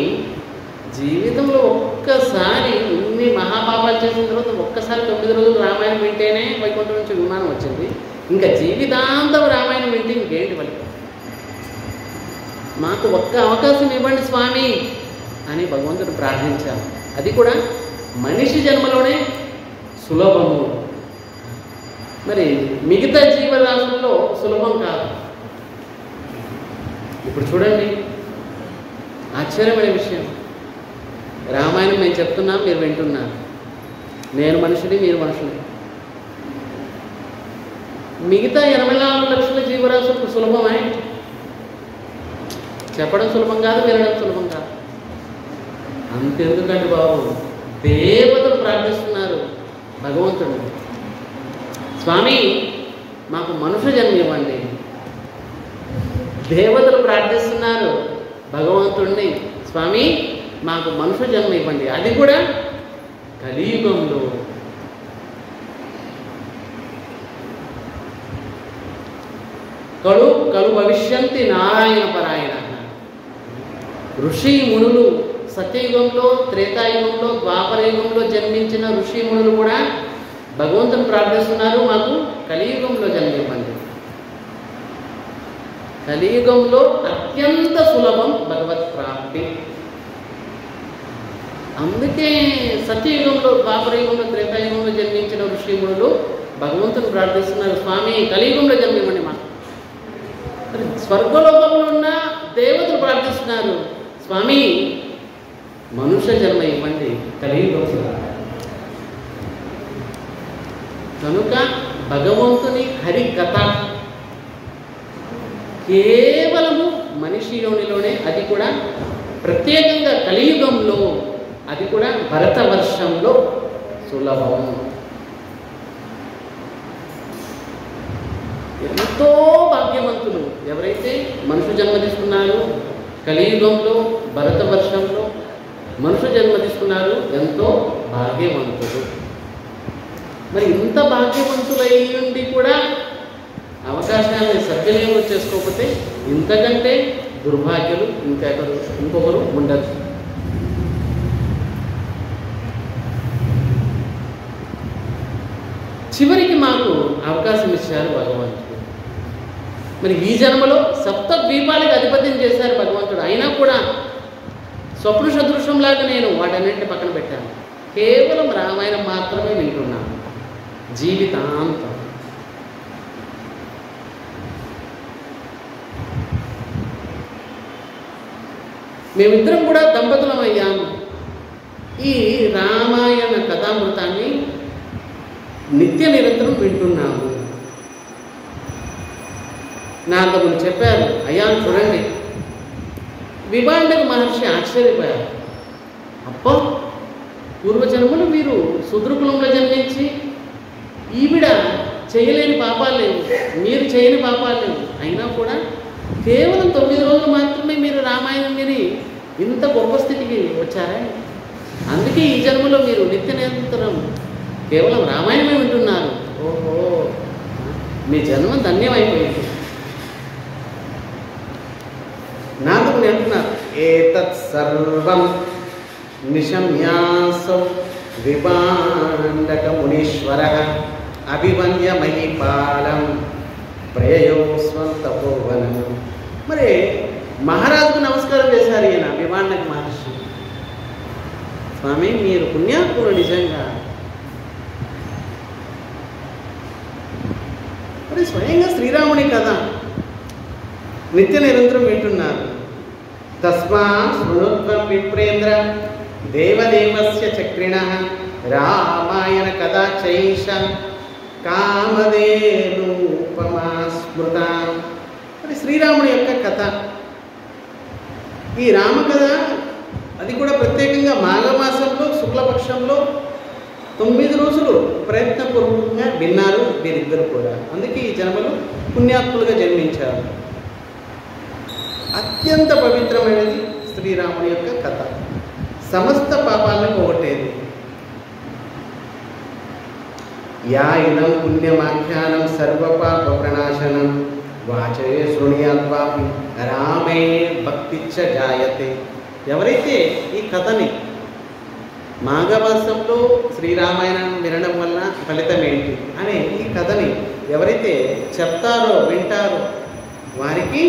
జీవితంలో ఒక్కసారి ఇన్ని మహాపాపాలు చేసిన తర్వాత ఒక్కసారి 9 రోజులు రామాయణం వింటేనే వైకుంఠం నుంచి విమానం వచ్చింది, ఇంకా జీవితాంతం రామాయణం వింటే ఇంకేంటి ఫలితం? మాకు ఒక్క అవకాశం ఇవ్వండి స్వామి అని భగవంతుడు ప్రార్థించాము. అది కూడా మనిషి జన్మలోనే సులభము, మరి మిగతా జీవరాశుల్లో సులభం కాదు. ఇప్పుడు చూడండి, ఆశ్చర్యమైన విషయం, రామాయణం నేను చెప్తున్నా, మీరు వింటున్నారు, నేను మనుషుని, మీరు మనుషులు. మిగతా 84 లక్షల జీవరాశులకు సులభమై చెప్పడం సులభం కాదు, వినడం సులభం కాదు. అంతెందుకండి బాబు, దేవతలు ప్రార్థిస్తున్నారు భగవంతుడు, స్వామి మాకు మనుష్య జన్మ ఇవ్వండి. దేవతలు ప్రార్థిస్తున్నారు భగవంతుడిని, స్వామి మాకు మనుష్య జన్మ ఇవ్వండి, అది కూడా కలియుగంలో. కళు కళు భవిష్యంతి నారాయణ పరాయణ. ఋషి మునులు సత్యయుగంలో, త్రేతాయుగంలో, ద్వాపరయుగంలో జన్మించిన ఋషి మునులు కూడా భగవంతుని ప్రార్థిస్తున్నారు, మాకు కలియుగంలో జన్మివ్వండి. కలియుగంలో అత్యంత సులభం భగవత్ ప్రాప్తి. అందుకే సత్యయుగంలో, ద్వాపరయుగంలో, త్రేతాయుగంలో జన్మించిన ఋషిమునులు భగవంతుని ప్రార్థిస్తున్నారు, స్వామి కలియుగంలో జన్మివ్వండి మాకు. స్వర్గలోకంలో ఉన్న దేవతలు ప్రార్థిస్తున్నారు, స్వామి మనుష్య జన్మ ఇవ్వండి కలియుగంలో. కనుక భగవంతుని హరికథ కేవలము మనిషి యోనిలోనే, అది కూడా ప్రత్యేకంగా కలియుగంలో, అది కూడా భరతవర్షంలో సులభం. ఎంతో భాగ్యవంతులు ఎవరైతే మనుషు జన్మ తీసుకున్నారో, కలియుగంలో భరతవర్షంలో మనుషు జన్మ తీసుకున్నారు, ఎంతో భాగ్యవంతులు. మరి ఇంత భాగ్యవంతులై ఉండి కూడా అవకాశాన్ని సద్వినియోగం చేసుకోకపోతే ఇంతకంటే దుర్భాగ్యులు ఇంకొకరు ఉండదు. చివరికి మాకు అవకాశం ఇచ్చారు భగవంతుడు. మరి ఈ జన్మలో సప్త ద్వీపాలకు అధిపత్యం చేశారు భగవంతుడు. అయినా కూడా స్వప్న సదృశంలాగా నేను వాటన్నింటిని పక్కన పెట్టాను. కేవలం రామాయణం మాత్రమే వింటున్నాను జీవితాంతం. మేమిద్దరం కూడా దంపతులం అయ్యాము. ఈ రామాయణ కథామృతాన్ని నిత్య నిరంతరం వింటున్నాము. నారదుడు చెప్పారు, అయ్యా చూడండి, విభాండక మహర్షి ఆశ్చర్యపోయారు. అప్పో, పూర్వజన్మలు మీరు శూద్రకులంలో జన్మించి ఈవిడ చేయలేని పాపాలు లేవు, మీరు చేయని పాపాలు లేవు, అయినా కూడా కేవలం 9 రోజులు మాత్రమే మీరు రామాయణం విని ఇంత గొప్ప స్థితికి వచ్చారా? అందుకే ఈ జన్మలో మీరు నిత్య నిరంతరం కేవలం రామాయణమే వింటున్నారు. ఓహో, మీ జన్మ ధన్యమైపోయింది. నాకు అంటున్నారు, ఏతత్ సర్వం నిశమ్యాసౌ విభాండక మునీశ్వర అభివన్య మహిపాలం ప్రయోస్వంతపోవనం. మరి మహారాజుకు నమస్కారం చేశారు ఈయన విభాండక మహర్షి. స్వామి మీరు పుణ్యాత్ములు నిజంగా. మరి స్వయంగా శ్రీరాముని కదా నిత్య నిరంతరం వింటున్నారు. తస్మాత్ శృణుత్వం విప్రేంద్ర దేవదేవస్య చక్రిణః రామాయణ కథా చైష కామధేనూపమా స్మృత. మరి శ్రీరాముని యొక్క కథ, ఈ రామకథ, అది కూడా ప్రత్యేకంగా మాఘమాసంలో శుక్లపక్షంలో 9 రోజులు ప్రయత్నపూర్వకంగా విన్నారు వీరిద్దరు కూడా. అందుకే ఈ జన్మలు పుణ్యాత్ములుగా జన్మించారు. అత్యంత పవిత్రమైనది శ్రీరాముని యొక్క కథ, సమస్త పాపాలను పోగొట్టేది. యా ఇదం పుణ్యమాఖ్యానం సర్వపాప ప్రణాశనం వాచే శృణుయాద్వాపి రామే భక్తిచ్చ జాయతే. ఎవరైతే ఈ కథని మాఘమాసంలో శ్రీరామాయణం వినడం వల్ల ఫలితం ఏంటి అనే ఈ కథని ఎవరైతే చెప్తారో వింటారో వారికి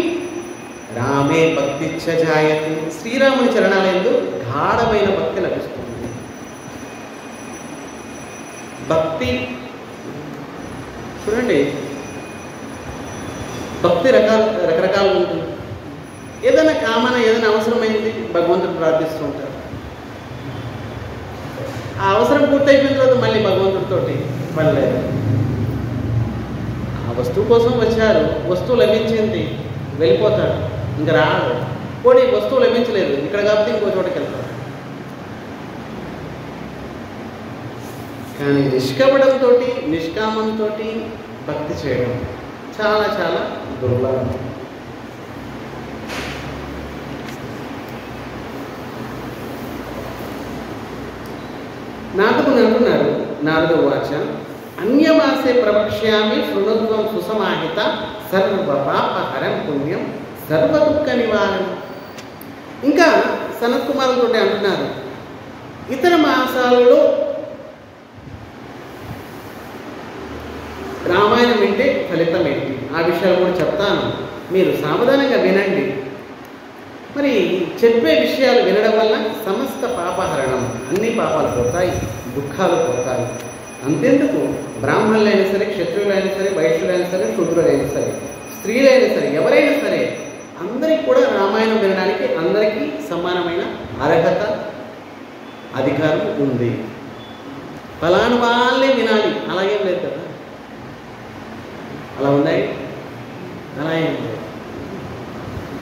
రామే భక్తిచ్చ జాయతే, శ్రీరాముని చరణాలందు గాఢమైన భక్తి లభిస్తుంది. భక్తి చూడండి, భక్తి రకరకాలు ఉంటుంది. ఏదైనా కామన, ఏదైనా అవసరమైంది భగవంతుడు ప్రార్థిస్తూ ఉంటారు. ఆ అవసరం పూర్తయిపోయిన తర్వాత మళ్ళీ భగవంతుడితోటి మళ్ళీ ఆ వస్తువు కోసం వచ్చారు, వస్తువు లభించింది, వెళ్ళిపోతాడు, ఇంకా రాడు. పోనీ వస్తువు లభించలేదు ఇక్కడ కాబట్టి ఇంకో చోటకి వెళ్తాడు. కానీ నిష్కపటంతో, నిష్కామంతో భక్తి చేయడం చాలా చాలా దుర్లభం. నారదుడు అంటున్నారు, నారద వాచ అన్యమాసే ప్రవక్ష్యామి శృణుత్వం సుసమాహిత సర్వ పాపహరం పుణ్యం సర్వ దుఃఖ నివారణ. ఇంకా సనత్ కుమారులతో అంటున్నారు, ఇతర మాసాలలో రామాయణం వింటే ఫలితం ఏంటి, ఆ విషయాలు కూడా చెప్తాను, మీరు సావధానంగా వినండి. మరి చెప్పే విషయాలు వినడం వల్ల సమస్త పాపహరణం, అన్ని పాపాలు పోతాయి, దుఃఖాలు పోతాయి. అంతెందుకు బ్రాహ్మణులైనా సరే, క్షత్రియులైనా సరే, వైశ్యులైనా సరే, శూద్రులైనా సరే, స్త్రీలైనా సరే, ఎవరైనా సరే అందరికీ కూడా రామాయణం వినడానికి అందరికీ సమానమైన అర్హత, అధికారం ఉంది. ఫలాను వాళ్ళే వినాలి అలాగేం లేదు కదా. అలా ఉన్నాయి, అలా ఏం లేదు.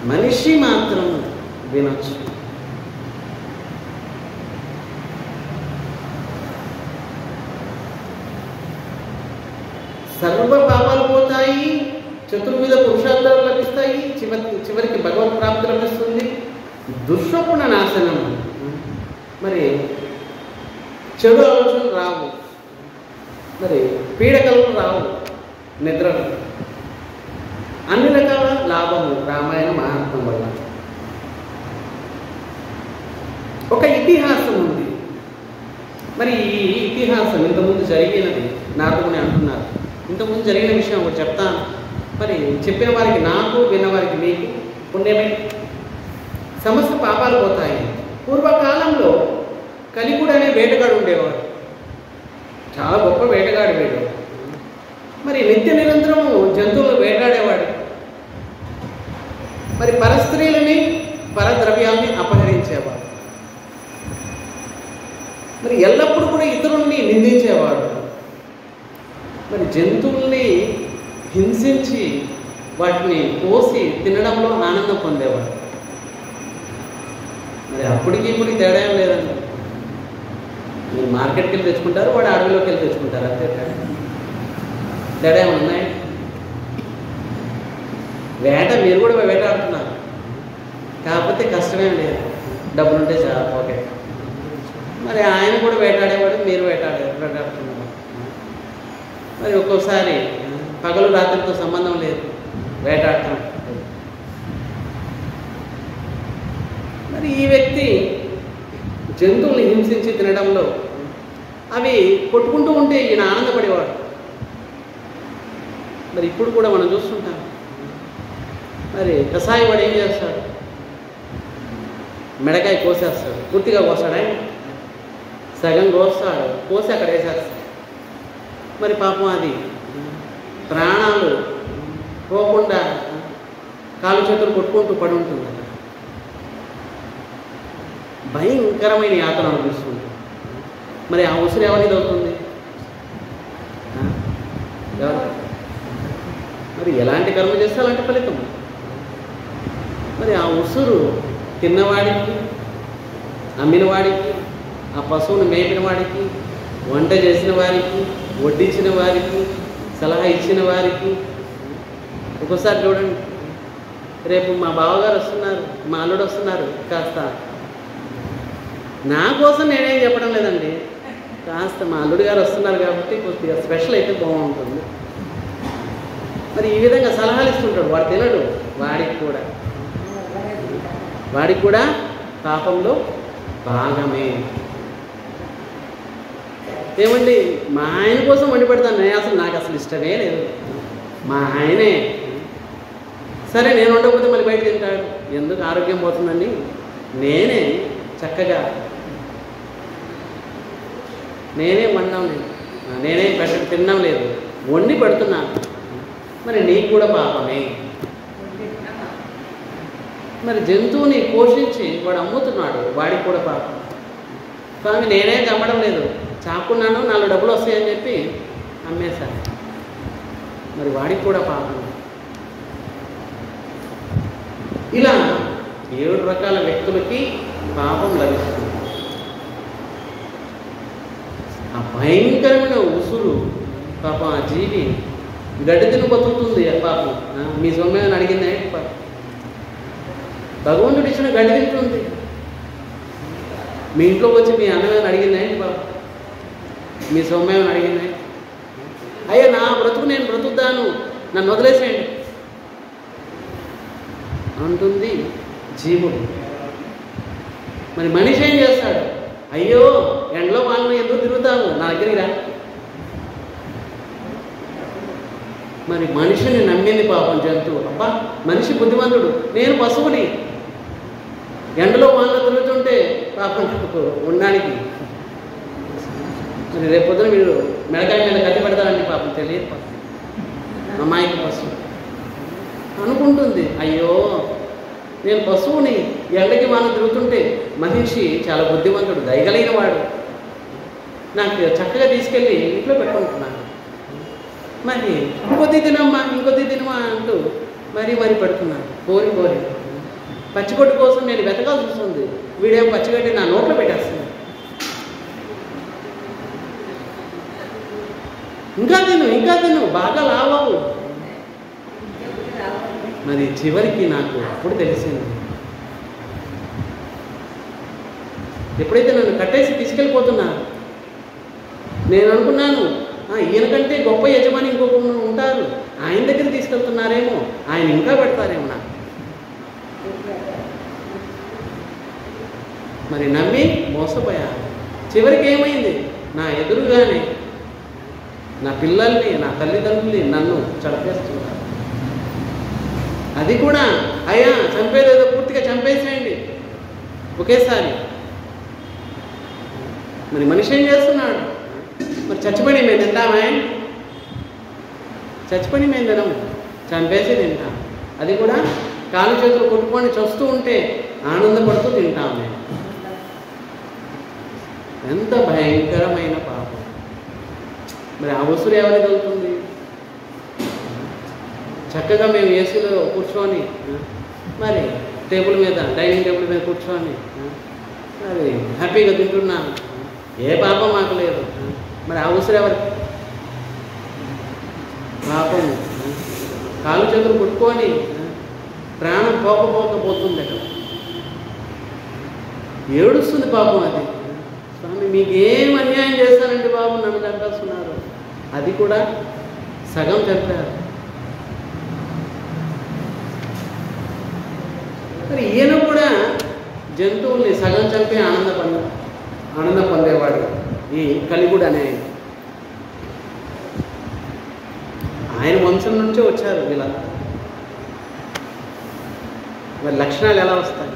మనిషి మాత్రం వినొచ్చు. సర్వ పాపాలు పోతాయి, చతుర్విధ పురుషార్థాలు లభిస్తాయి, చివరికి భగవత్ ప్రాప్తి లభిస్తుంది, దుష్ప్రగుణ నాశనం. మరి చెడు ఆలోచనలు రావు, మరి పీడకలు రావు, నిద్రలు, అన్ని రకాల లాభము రామాయణ మహాత్మ్యం వల్ల. ఒక ఇతిహాసం ఉంది. మరి ఈ ఇతిహాసం ఇంతకుముందు జరిగినది నారదుని అంటున్నారు. ఇంతకుముందు జరిగిన విషయం ఒకటి చెప్తాను. మరి చెప్పిన వారికి నాకు, విన్నవారికి మీకు పుణ్యమే, సమస్త పాపాలు పోతాయి. పూర్వకాలంలో కలిగుడు అనే వేటగాడు ఉండేవాడు, చాలా గొప్ప వేటగాడు వీడు. మరి నిత్య నిరంతరము జంతువులు వేటాడేవాడు. మరి పరస్త్రీలని, పరద్రవ్యాల్ని అపహరించేవాడు. మరి ఎల్లప్పుడూ కూడా ఇతరుల్ని నిందించేవాడు. మరి జంతువుల్ని హింసించి వాటిని కోసి తినడంలో ఆనందం పొందేవాడు. మరి అప్పటికి ఇప్పుడు తేడా ఏం లేదండి. మీరు మార్కెట్కి వెళ్ళి తెచ్చుకుంటారు, వాడు అడవిలోకి వెళ్ళి తెచ్చుకుంటారు, అంతే తేడా ఏమైనా ఉన్నాయి? వేట మీరు కూడా వేటాడుతున్నారు, కాకపోతే కష్టమేం లేదు, డబ్బులుంటే చాలా ఓకే. మరి ఆయన కూడా వేటాడేవాడు, మీరు వేటాడుతున్నారు. మరి ఒక్కోసారి పగలు రాత్రితో సంబంధం లేదు, వేటాడటం. మరి ఈ వ్యక్తి జంతువుల్ని హింసించి తినడంలో అవి కొట్టుకుంటూ ఉంటే ఈయన ఆనందపడేవాడు. మరి ఇప్పుడు కూడా మనం చూస్తుంటాం. మరి కషాయి వాడు ఏం చేస్తాడు? మెడకాయ కోసేస్తాడు, పూర్తిగా కోస్తాడు, సగం కోస్తాడు, కోసి అక్కడ వేసేస్తాడు. మరి పాపం అది ప్రాణాలు పోకుండా కాలు చేతులు కొట్టుకుంటూ పడి ఉంటుంది, భయంకరమైన యాతన అనిపిస్తుంది. మరి ఆ ఉసురు ఎవరిది అవుతుంది? ఎవరు? మరి ఎలాంటి కర్మ చేస్తే అలాంటి ఫలితం. మరి ఆ ఉసురు తిన్నవాడికి, అమ్మినవాడికి, ఆ పశువును మేపిన వాడికి, వంట చేసిన వారికి, వడ్డించిన వారికి, సలహా ఇచ్చిన వారికి. ఒక్కోసారి చూడండి, రేపు మా బావగారు వస్తున్నారు, మా అల్లుడు వస్తున్నారు, కాస్త నా కోసం నేనేం చెప్పడం లేదండి, కాస్త మా అల్లుడు గారు వస్తున్నారు కాబట్టి కొద్దిగా స్పెషల్ అయితే బాగుంటుంది. మరి ఈ విధంగా సలహాలు ఇస్తుంటాడు. వాడు తినడు, వాడికి కూడా పాపంలో భాగమే. ఏమండి, మా ఆయన కోసం వండి పెడతాను, నాకు అసలు ఇష్టమే లేదు, మా ఆయనే. సరే నేను వండకపోతే మళ్ళీ బయట తింటాడు, ఎందుకు ఆరోగ్యం పోతుందండి, నేనే చక్కగా నేనే వండడం లేదు, నేనే తినడం లేదు, వండి పెడుతున్నాను. మరి నీకు కూడా పాపమే. మరి జంతువుని పోషించి వాడు అమ్ముతున్నాడు, వాడికి కూడా పాపం. స్వామి నేనే అమ్మడం లేదు, చాకున్నాను, 4 డబ్బులు వస్తాయని చెప్పి అమ్మేశాను, మరి వాడికి కూడా పాపం. ఇలా 7 రకాల వ్యక్తులకి పాపం లభిస్తుంది. ఆ భయంకరమైన ఉసురు పాపం, ఆ జీవి గడ్డి తిని బతుకుతుంది పాపం. మీ సొమ్మేమని అడిగిందే, భగవంతుడు ఇచ్చిన గడ్డి తింటుంది. మీ ఇంట్లోకి వచ్చి మీ అన్నమేమని అడిగిందే పాపం, మీ సొమ్మేమని అడిగిందే. అయ్యా నా బ్రతుకు నేను బ్రతుకుతాను, నన్ను వదిలేసేయండి అంటుంది జీవుడు. మరి మనిషి ఏం చేస్తాడు? అయ్యో ఎండలో వాళ్ళని ఎందుకు తిరుగుతావు, నా దగ్గరికి రా. మరి మనిషిని నమ్మింది పాపం జంతువు. అబ్బా మనిషి బుద్ధిమంతుడు, నేను పశువుని, ఎండలో వాళ్ళని తిరుగుతుంటే పాపం ఉండడానికి మరి రేపు పొద్దున మీరు మెడకాయ మీద కత్తి పెడతారండి పాపం తెలియదు. పాపం అమ్మాయికి పశువు అనుకుంటుంది, అయ్యో నేను పశువుని, ఎండకి వాళ్ళు తిరుగుతుంటే మనిషి చాలా బుద్ధిమంతుడు, దయగలిగిన వాడు, నాకు చక్కగా తీసుకెళ్ళి ఇంట్లో పెట్టుకుంటున్నాను, మరి ఇంకొద్ది తినమ్మా ఇంకొద్ది తినమా అంటూ మరీ పెడుతున్నాను. కోరి పచ్చిగొడ్డు కోసం నేను వెతకాల్సి వస్తుంది, వీడేం పచ్చిగడ్డి నా నోట్లో పెట్టేస్తున్నాడు. ఇంకా తిను బాగా లావావు. మరి చివరికి నాకు అప్పుడు తెలిసింది, ఎప్పుడైతే నన్ను కట్టేసి తీసుకెళ్ళిపోతున్నా, నేను అనుకున్నాను ఈయన కంటే గొప్ప యజమాని ఇంకొక ఉంటారు, ఆయన దగ్గర తీసుకెళ్తున్నారేమో, ఆయన ఇంకా పెడతారేమో నాకు. మరి నమ్మి మోసపోయాను. చివరికి ఏమైంది? నా ఎదురుగానే నా పిల్లల్ని, నా తల్లిదండ్రుల్ని నన్ను చంపేస్తున్నారు. అది కూడా అయ్యా చంపేదేదో పూర్తిగా చంపేసేయండి ఒకేసారి. మరి మనిషి ఏం చేస్తున్నాడు? మరి చచ్చిపోయి మేము తింటామే, చచ్చిపోయి మేము తినము, చంపేసి తింటాం. అది కూడా కాలు చేతులు కొట్టుకొని చూస్తూ ఉంటే ఆనందపడుతూ తింటాం మేము. ఎంత భయంకరమైన పాపం. మరి ఆ ఉసురు ఎవరికి వెళ్తుంది? చక్కగా మేము ఏసీలో కూర్చొని మరి టేబుల్ మీద, డైనింగ్ టేబుల్ మీద కూర్చొని మరి హ్యాపీగా తింటున్నాం, ఏ పాపం మాకు లేదు. మరి ఆ ఉసురు ఎవరికి? పాపం కాలు చేతులు కొట్టుకొని ప్రాణం పోకపోతుంది అక్కడ, ఏడుస్తుంది పాపం. అది స్వామి మీకు ఏం అన్యాయం చేస్తానండి బాబు, నన్ను చంపేస్తున్నారు. అది కూడా సగం చంపారు. మరి ఈయన కూడా జంతువుల్ని సగం చంపి ఆనందం పొందేవాడు ఈ కలిగుడు అనే ఆయన వంశం నుంచే వచ్చారు వీళ్ళంతా. మరి లక్షణాలు ఎలా వస్తాయి?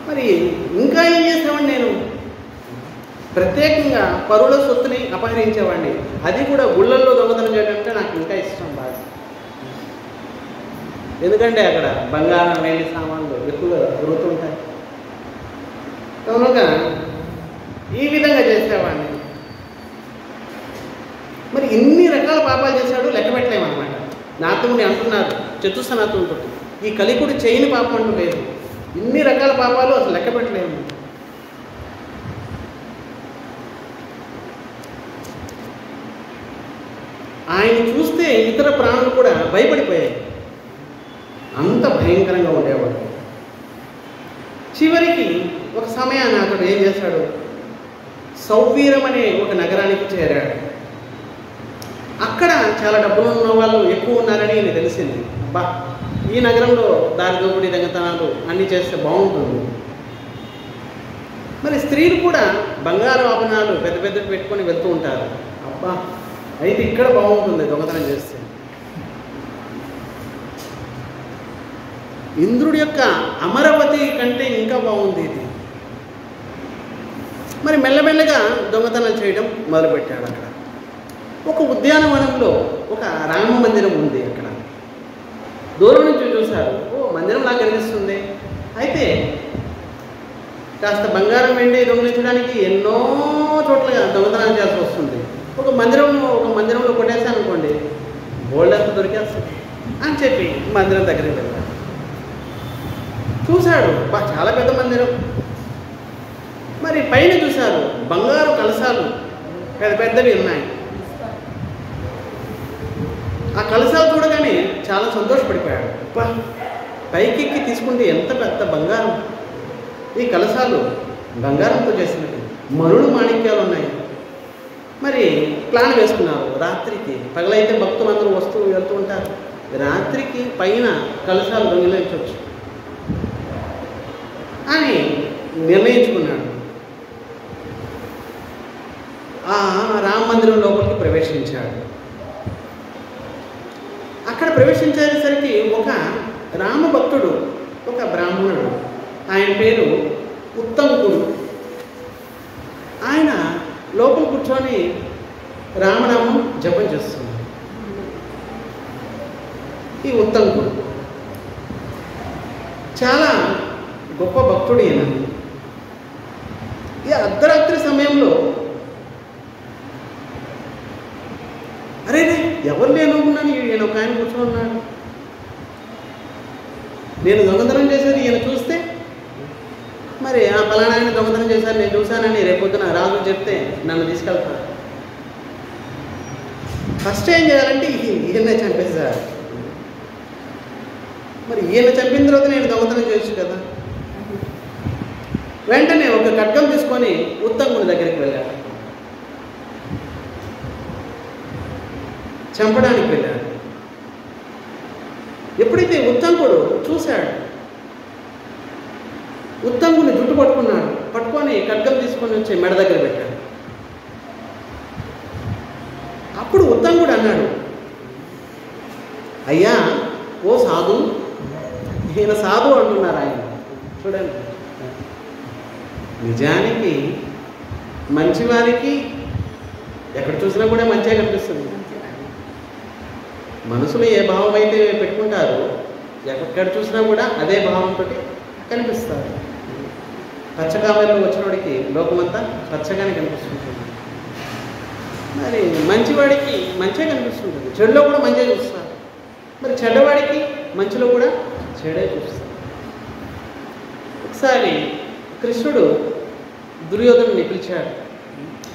మరి ఇంకా ఏం చేసేవాడిని నేను? ప్రత్యేకంగా పరుల సొత్తుని అపహరించేవాడిని. అది కూడా గుళ్ళల్లో దొంగతనం చేయడం అంటే నాకు ఇంకా ఇష్టం బాగా. ఎందుకంటే అక్కడ బంగారం, వెండి సామాన్లు ఎక్కువగా దొరుకుతుంటాయి కనుక ఈ విధంగా చేసేవాడిని. మరి ఇన్ని రకాల పాపాలు చేశాడు, లెక్క పెట్టలేమన్నమాట. నాతోని అంటున్నారు చతుస్సనాథంతో, ఈ కలికుడు చేయని పాపం అంటూ లేదు. ఇన్ని రకాల పాపాలు అసలు లెక్క పెట్టలేము. ఆయన చూస్తే ఇతర ప్రాణులు కూడా భయపడిపోయాయి, అంత భయంకరంగా ఉండేవాడు. చివరికి ఒక సమయాన్ని అతడు ఏం చేశాడు? సౌవీరం అనే ఒక నగరానికి చేరాడు. అక్కడ చాలా డబ్బులు ఉన్న వాళ్ళు ఎక్కువ ఉన్నారని నేను తెలిసింది. ఈ నగరంలో దారి దోపిడీ, దొంగతనాలు అన్నీ చేస్తే బాగుంటుంది. మరి స్త్రీలు కూడా బంగారు ఆభరణాలు పెద్ద పెద్దవి పెట్టుకొని వెళ్తూ ఉంటారు. అబ్బా అయితే ఇక్కడ బాగుంటుంది దొంగతనం చేస్తే. ఇంద్రుడి యొక్క అమరావతి కంటే ఇంకా బాగుంది ఇది. మరి మెల్లమెల్లగా దొంగతనం చేయడం మొదలుపెట్టాడు. అక్కడ ఒక ఉద్యానవనంలో ఒక రామ మందిరం ఉంది. అక్కడ దూరం నుంచి చూశారు, మందిరం నాకు కనిపిస్తుంది. అయితే కాస్త బంగారం, వెండి దొంగిలించడానికి ఎన్నో చోట్ల దొంగతనం చేయాల్సి వస్తుంది. ఒక మందిరంలో కొట్టేసాను అనుకోండి, గోల్డ్ దొరికేస్తుంది అని చెప్పి మందిరం దగ్గరికి వెళ్ళాడు. చూశాడు, చాలా పెద్ద మందిరం. మరి పైన చూశారు, బంగారు కలశాలు పెద్ద పెద్దవి ఉన్నాయి. ఆ కలశాలు చూడగానే చాలా సంతోషపడిపోయాడు. పైకెక్కి తీసుకుంటే ఎంత పెద్ద బంగారం, ఈ కలశాలు బంగారంతో చేసినట్టు మరుడు మాణిక్యాలు ఉన్నాయి. మరి ప్లాన్ వేసుకున్నారు రాత్రికి. పగలైతే భక్తులందరూ వస్తూ వెళ్తూ ఉంటారు, రాత్రికి పైన కలశాలు దొంగిలించవచ్చు అని నిర్ణయించుకున్నాడు. ఆ రామ మందిరం లోపలికి ప్రవేశించాడు. అక్కడ ప్రవేశించేసరికి ఒక రామ భక్తుడు, ఒక బ్రాహ్మణుడు, ఆయన పేరు ఉత్తంకుడు. ఆయన లోపల కూర్చొని రామనామం జపం చేస్తున్నాడు. ఈ ఉత్తంకుడు చాలా గొప్ప భక్తుడు. ఈయన ఈ అర్ధరాత్రి సమయంలో అరే ఎవరు లేనుకున్నాను, ఈయన ఒక ఆయన కూర్చొని ఉన్నాడు. నేను దొంగతనం చేసేది ఈయన చూస్తే, మరి ఆ పలానా ఆయన దొంగతనం చేశారు నేను చూశానని రేపొద్దున రాజు చెప్తే నన్ను తీసుకెళ్తాను. ఫస్ట్ ఏం చేయాలంటే ఈయన చంపేశారు. మరి ఈయన చంపిన తర్వాత నేను దొంగతనం చేయొచ్చు కదా. వెంటనే ఒక ఖడ్గం తీసుకొని ఉత్తంకుడి దగ్గరికి వెళ్ళాడు, చంపడానికి వెళ్ళాడు. ఎప్పుడైతే ఉత్తంకుడు చూశాడు, ఉత్తంకుని జుట్టు పట్టుకున్నాడు, పట్టుకొని ఖడ్గం తీసుకొని వచ్చి మెడ దగ్గర పెట్టాడు. అప్పుడు ఉత్తంకుడు అన్నాడు, అయ్యా ఓ సాధు, ఈయన సాధు అంటున్నారు ఆయన. చూడండి, నిజానికి మంచివారికి ఎక్కడ చూసినా కూడా మంచిగా కనిపిస్తుంది. మనసులో ఏ భావం అయితే పెట్టుకుంటారో ఎక్కడ చూసినా కూడా అదే భావంతో కనిపిస్తారు. పచ్చకామెల్లో వచ్చినవాడికి లోకమంతా పచ్చగానే కనిపిస్తుంటుంది. మరి మంచివాడికి మంచిగా కనిపిస్తుంటుంది, చెడులో కూడా మంచిగా చూస్తారు. మరి చెడ్డవాడికి మంచిలో కూడా చెడే చూస్తారు. ఒకసారి కృష్ణుడు దుర్యోధనుని పిలిచాడు,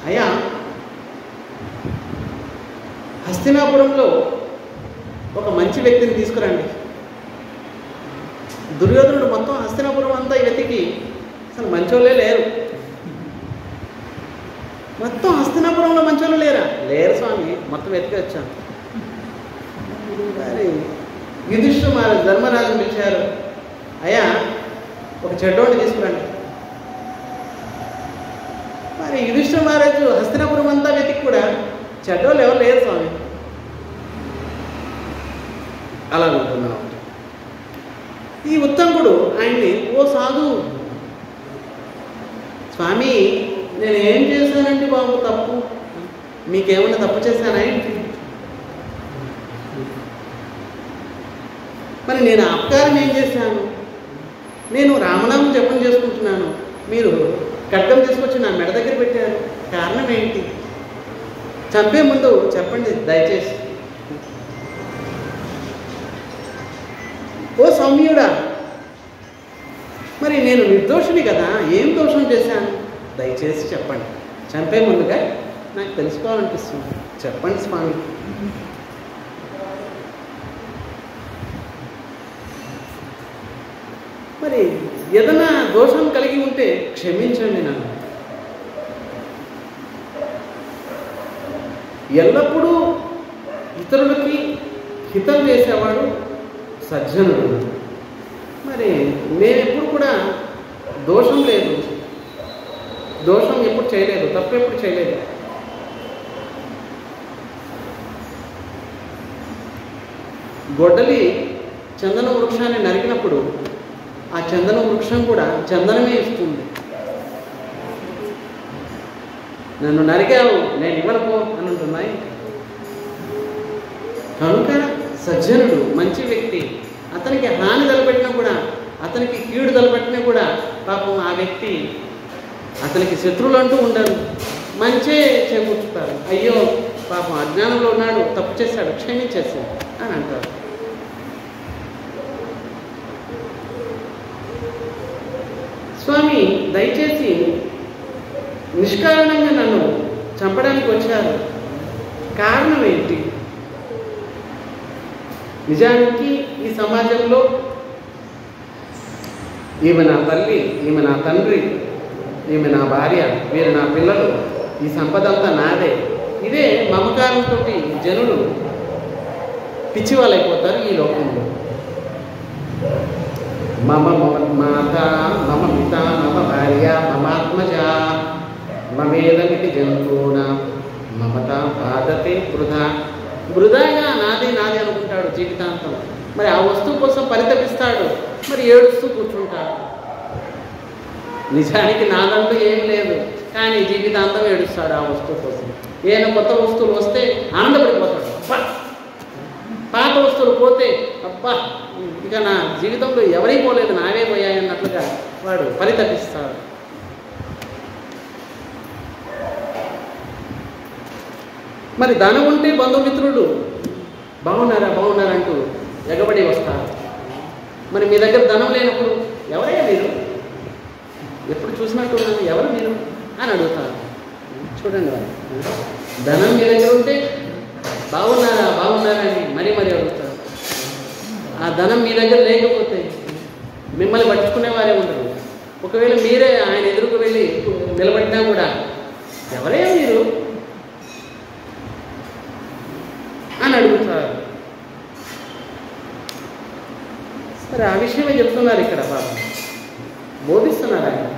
అయ్యా హస్తినాపురంలో ఒక మంచి వ్యక్తిని తీసుకురండి. దుర్యోధనుడు మొత్తం హస్తినాపురం అంతా వెతికి అసలు మంచోళ్ళే లేరు. మొత్తం హస్తినాపురంలో మంచోళ్ళు లేరా? లేరు స్వామి, మొత్తం వెతికి వచ్చాను. మరి యుధిష్ఠిర మహారాజు ధర్మరాజుని పిలిచారు, అయ్యా ఒక చెడ్డోడిని తీసుకురండి. మరి యుధిష్ఠిర మహారాజు హస్తినాపురం అంతా వెతికి కూడా చెడ్డోళ్ళు ఎవరు లేరు స్వామి. అలా ఉంటున్నాం. ఈ ఉత్తంకుడు ఆయన్ని, ఓ సాధు స్వామి, నేను ఏం చేశానండి బాబు తప్పు? మీకేమన్నా తప్పు చేశానా ఏంటి? మరి నేను అపకారం ఏం చేశాను? నేను రామనామం జపం చేసుకుంటున్నాను, మీరు ఖడ్గం తీసుకొచ్చి నా మెడ దగ్గర పెట్టారు, కారణం ఏంటి? చంపే ముందు చెప్పండి దయచేసి. ఓ సౌమ్యుడా, మరి నేను నిర్దోషిని కదా, ఏం దోషం చేశాను? దయచేసి చెప్పండి. చంపే ముందుగా నాకు తెలుసుకోవాలనిపిస్తుంది, చెప్పండి స్వామి. మరి ఏదైనా దోషం కలిగి ఉంటే క్షమించండి నన్ను. ఎల్లప్పుడూ ఇతరులకి హితం చేసేవాడు సజ్జనుడు. మరి నేను ఎప్పుడు కూడా దోషం లేదు, దోషం ఎప్పుడు చేయలేదు, తప్పు ఎప్పుడు చేయలేదు. గొడ్డలి చందన వృక్షాన్ని నరికినప్పుడు ఆ చందన వృక్షం కూడా చందనమే ఇస్తుంది. నన్ను నరికావు, నేను ఇవ్వనుకో అని ఉంటున్నాయి. కనుక సజ్జనుడు మంచి వ్యక్తి, అతనికి హాని తలపెట్టినా కూడా, అతనికి కీడు తలపెట్టినా కూడా పాపం ఆ వ్యక్తి, అతనికి శత్రువులు అంటూ ఉండరు, మంచే చేకూర్చుతారు. అయ్యో పాపం అజ్ఞానంలో ఉన్నాడు, తప్పు చేశాడు, క్షమించేసాడు అని అంటారు. స్వామి దయచేసి నిష్కారణంగా నన్ను చంపడానికి వచ్చారు, కారణం ఏంటి? నిజానికి ఈ సమాజంలో ఈమె నా తల్లి, ఈమె నా తండ్రి, ఈమె నా భార్య, వీరు నా పిల్లలు, ఈ సంపద అంతా నాదే. ఇదే మమకారంతో జనులు పిచ్చివాళ్ళైపోతారు ఈ లోకంలో. మమ మాత, మమ పిత, మమ భార్య, మమాత్మజ, మమేదమితి జంతువున మమత బాధతే వృధాగా నాది నాది అనుకుంటాడు జీవితాంతం. మరి ఆ వస్తువు కోసం పరితపిస్తాడు, మరి ఏడుస్తూ కూర్చుంటాడు. నిజానికి నాదంటూ ఏం లేదు, కానీ జీవితాంతం ఏడుస్తాడు ఆ వస్తువు కోసం. ఏదైనా కొత్త వస్తువులు వస్తే ఆనందపడిపోతాడు. అబ్బా, పాత వస్తువులు పోతే అబ్బా ఇక నా జీవితంలో ఎవరికి పోలేదు, నావే పోయాయన్నట్లుగా వాడు పరితపిస్తాడు. మరి ధనం ఉంటే బంధుమిత్రులు బాగున్నారా బాగున్నారా అంటూ ఎగబడి వస్తారు. మరి మీ దగ్గర ధనం లేనప్పుడు ఎవరయ్యా మీరు, ఎప్పుడు చూసినట్టున్నాను, ఎవరు మీరు అని అడుగుతారు. చూడండి, వాళ్ళు ధనం మీ దగ్గర ఉంటే బాగున్నారా బాగున్నారా అని మరీ అడుగుతారు. ఆ ధనం మీ దగ్గర లేకపోతే మిమ్మల్ని పట్టించుకునేవారే ఉండరు. ఒకవేళ మీరే ఆయన ఎదురుకు వెళ్ళి నిలబడినా కూడా ఎవరే మీరు అని అడుగుతారు. సరే, ఆ విషయమే చెప్తున్నారు ఇక్కడ, పాపం బోధిస్తున్నారు ఆయన.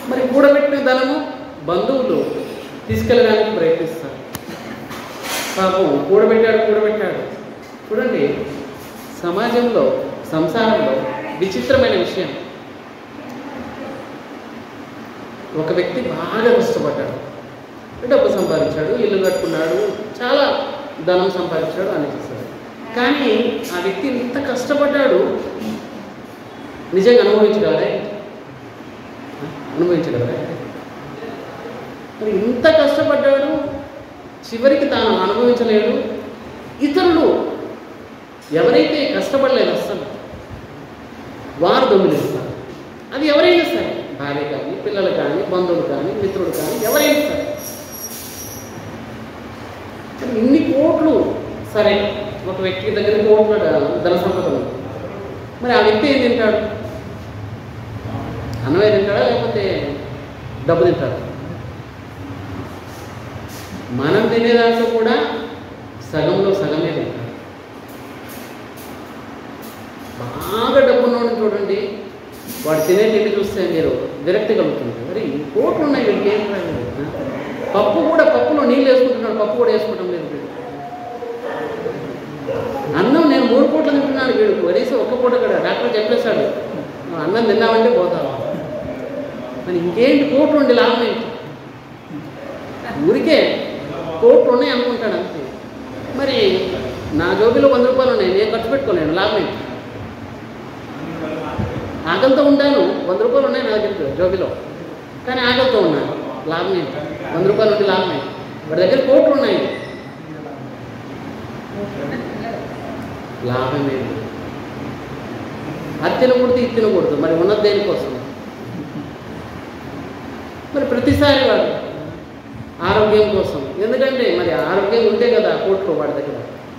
మరి కూడబెట్టిన ధనము బంధువులు తీసుకెళ్ళడానికి ప్రయత్నిస్తారు. పాపం కూడబెట్టాడు. చూడండి, సమాజంలో సంసారంలో విచిత్రమైన విషయం, ఒక వ్యక్తి బాగా కష్టపడ్డాడు, డబ్బు సంపాదించాడు, ఇల్లు కట్టుకున్నాడు, చాలా ధనం సంపాదించాడు, అని చేశాడు. కానీ ఆ వ్యక్తి ఇంత కష్టపడ్డాడు, నిజంగా అనుభవించగలరా? మరి ఇంత కష్టపడ్డాడు, చివరికి తాను అనుభవించలేడు. ఇతరులు ఎవరైతే కష్టపడలేదు అస్సలు, వారు దొంగిలిస్తారు. అది ఎవరైనా సరే, భార్య కానీ, పిల్లలు కానీ, బంధువులు కానీ, మిత్రుడు కానీ, ఎవరైనా సరే. ఇన్ని కోట్లు, సరే ఒక వ్యక్తి దగ్గర కోట్ల ధన సంపద ఉంది. మరి ఆ వ్యక్తి ఏం తింటాడు? అన్నమే తింటాడా, లేకపోతే డబ్బు తింటాడు? మనం తినేదాంట్లో కూడా సగంలో సగమే తింటాడు. బాగా డబ్బున్నోడిని చూడండి, వాడు తినే తిండి చూస్తే మీరు విరక్తి కలుగుతుంది. మరి కోట్లు ఉన్నాయి వీడికి, ఏం రాలేదు. పప్పులో నీళ్ళు వేసుకుంటున్నాడు, పప్పు కూడా వేసుకుంటాం లేదు వీడు. అన్నం నేను 3 పూటలు తింటున్నాను, వీడు కనీసం ఒక్క పూట కూడా. డాక్టర్ చెప్పేశాడు, అన్నం తిన్నామంటే పోతావు. మరి ఇంకేంటి, కోట్లు ఉండి లాభం ఏంటి? ఊరికే కోట్లు ఉన్నాయి అనుకుంటాడు అంతే. మరి నా జోబిలో 100 రూపాయలు ఉన్నాయి, నేను ఖర్చు పెట్టుకోలేను, లాభం ఏంటి? ఆకలితో ఉంటాను, 100 రూపాయలు ఉన్నాయి నా దగ్గర జోబిలో, కానీ ఆకలితో ఉన్నాను, లాభం ఏంటి? 100 రూపాయలు ఉంటే లాభం ఏంటి? వాడి దగ్గర కోట్లు ఉన్నాయి, లాభం ఏంటి? అది తినకూడదు, ఇది తినకూడదు, మరి ఉన్నది దేనికోసం? మరి ప్రతిసారి వాడు ఆరోగ్యం కోసం, ఎందుకంటే మరి ఆరోగ్యం ఉంటే కదా కోట్లు వాడి దగ్గర.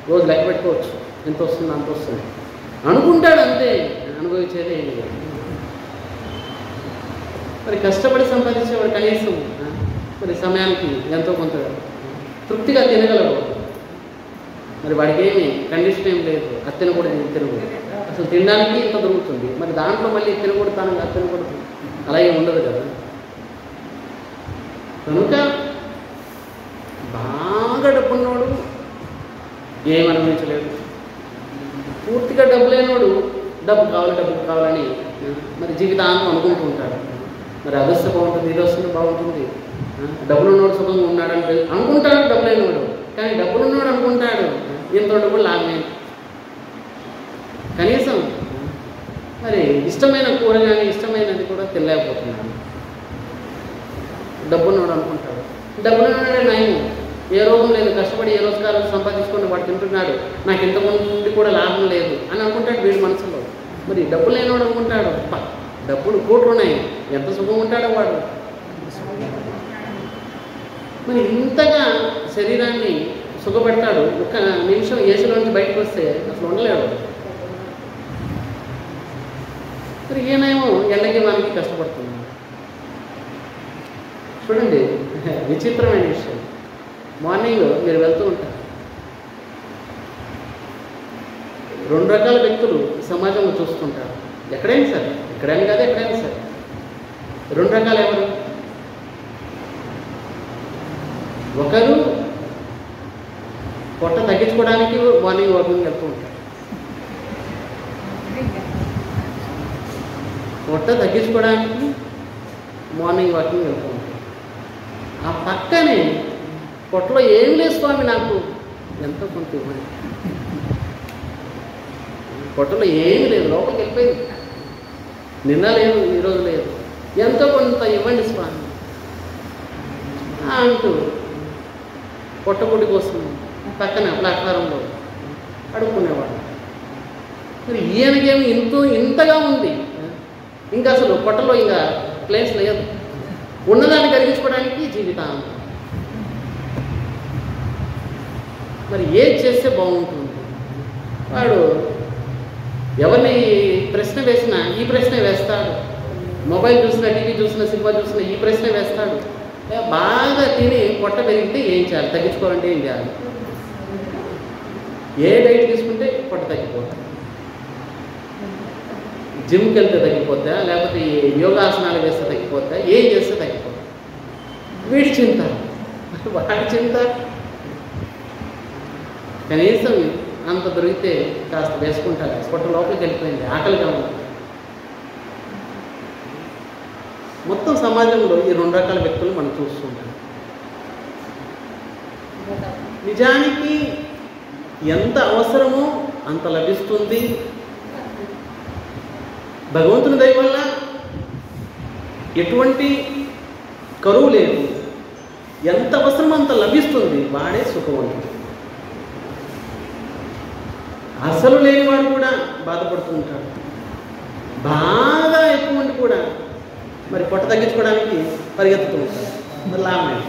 రోజు లెక్క పెట్టుకోవచ్చు, ఎంత వస్తుంది అంత వస్తుంది అనుకుంటాడు, అంతే. అనుభవించేది ఏమి లేదు. మరి కష్టపడి సంపాదించేవాడు కనీసం మరి సమయానికి ఎంతో కొంత తృప్తిగా తినగలడు. మరి వాడికి ఏమి కండిషన్ ఏం లేదు, అది తినకూడదు ఇది తినకూడదు. అసలు తినడానికి ఇంత దొరుకుతుంది, మరి దాంట్లో మళ్ళీ తినకూడదు తాను అది తినకూడదు, అలాగే ఉండదు కదా. కనుక బాగా డబ్బున్నోడు ఏం అనుభవించలేడు, పూర్తిగా డబ్బు లేనివాడు డబ్బు కావాలని మరి జీవితాంతం అనుకుంటూ ఉంటాడు. మరి అది వస్తే బాగుంటుంది, ఇది వస్తుంది బాగుంటుంది, డబ్బులున్నోడు సుఖంగా ఉన్నాడని అనుకుంటాడు డబ్బు లేనివాడు. కానీ డబ్బులున్నోడు అనుకుంటాడు ఇంత డబ్బులు లాభమే, కనీసం మరి ఇష్టమైన కూర కానీ ఇష్టమైనది కూడా తినలేకపోతున్నాడు. డబ్బున్నోడు అనుకుంటాడు డబ్బులున్నాడే నయం, ఏ రోగం లేదు, కష్టపడి ఏ రోజుకాలం సంపాదించుకొని వాడు తింటున్నాడు, నాకు ఇంతకుముందు కూడా లాభం లేదు అని అనుకుంటాడు వీడి మనసులో. మరి డబ్బు లేనివాడు అనుకుంటాడు, డబ్బులు కోట్లు ఉన్నాయి, ఎంత సుఖం ఉంటాడో వాడు. మరి ఇంతగా శరీరాన్ని సుఖపెడతాడు, ఒక్క నిమిషం ఏసీలో నుంచి బయటకు వస్తే అసలు ఉండలేడు. మరి ఈయనేమో ఎండకి మనకి కష్టపడుతున్నాడు. చూడండి విచిత్రమైన విషయం. మార్నింగ్ మీరు వెళ్తూ ఉంటారు, 2 రకాల వ్యక్తులు సమాజంలో చూస్తుంటారు. ఎక్కడైనా సరే, ఎక్కడైనా కాదు ఎక్కడైనా సరే 2 రకాలు ఎవరు? ఒకరు పొట్ట తగ్గించుకోవడానికి మార్నింగ్ వాకింగ్ వెళ్తూ ఉంటారు. పొట్ట తగ్గించుకోవడానికి మార్నింగ్ వాకింగ్ వెళ్తూ ఉంటారు. ఆ పక్కనే పొట్టలో ఏం లేదు స్వామి నాకు ఎంతో కొంత ఇవ్వండి, పొట్టలో ఏమీ లేదు, లోపలికి వెళ్ళిపోయింది, నిన్న లేదు ఈరోజు లేదు, ఎంతో కొంత ఇవ్వండి స్వామి అంటూ పొట్టగుడి కోసం పక్కన ప్లాట్ఫారంలో అడుక్కునేవాడు. మరి ఈయనకేమి ఇంతగా ఉంది, ఇంకా అసలు పొట్టలో ఇంకా ప్లేస్ లేదు, ఉన్నదాన్ని కరిగించుకోవడానికి జీవితం. మరి ఏది చేస్తే బాగుంటుంది? వాడు ఎవరిని ప్రశ్న వేసినా ఈ ప్రశ్నే వేస్తాడు, మొబైల్ చూసినా టీవీ చూసినా సినిమా చూసినా ఈ ప్రశ్నే వేస్తాడు. బాగా తిని పొట్ట పెరిగితే ఏం చేయాలి, తగ్గించుకోవాలంటే ఏం చేయాలి, ఏ డైట్ తీసుకుంటే పొట్ట తగ్గిపోతుంది, జిమ్కి వెళ్తే తగ్గిపోద్దా, లేకపోతే యోగాసనాలు వేస్తే తగ్గిపోద్దా, ఏం చేస్తే తగ్గిపోద్దా? వీడి చింత, వాడి చింత. కనీసం అంత దొరికితే కాస్త వేసుకుంటారు, పొట్ట లోపలికి వెళ్ళిపోయింది, ఆకలిగా ఉంది. మొత్తం సమాజంలో ఈ 2 రకాల వ్యక్తులు మనం చూస్తుంటాం. నిజానికి ఎంత అవసరమో అంత లభిస్తుంది. భగవంతుని దయ వల్ల ఎటువంటి కరువు లేదు, ఎంత అవసరమో అంత లభిస్తుంది, వాడే సుఖవంతుడు. అసలు లేనివాడు కూడా బాధపడుతూ ఉంటాడు. బాగా ఎక్కువ ఉండి కూడా మరి పొట్ట తగ్గించుకోవడానికి పరిగెత్తుతూ ఉంటాడు. మరి లాభం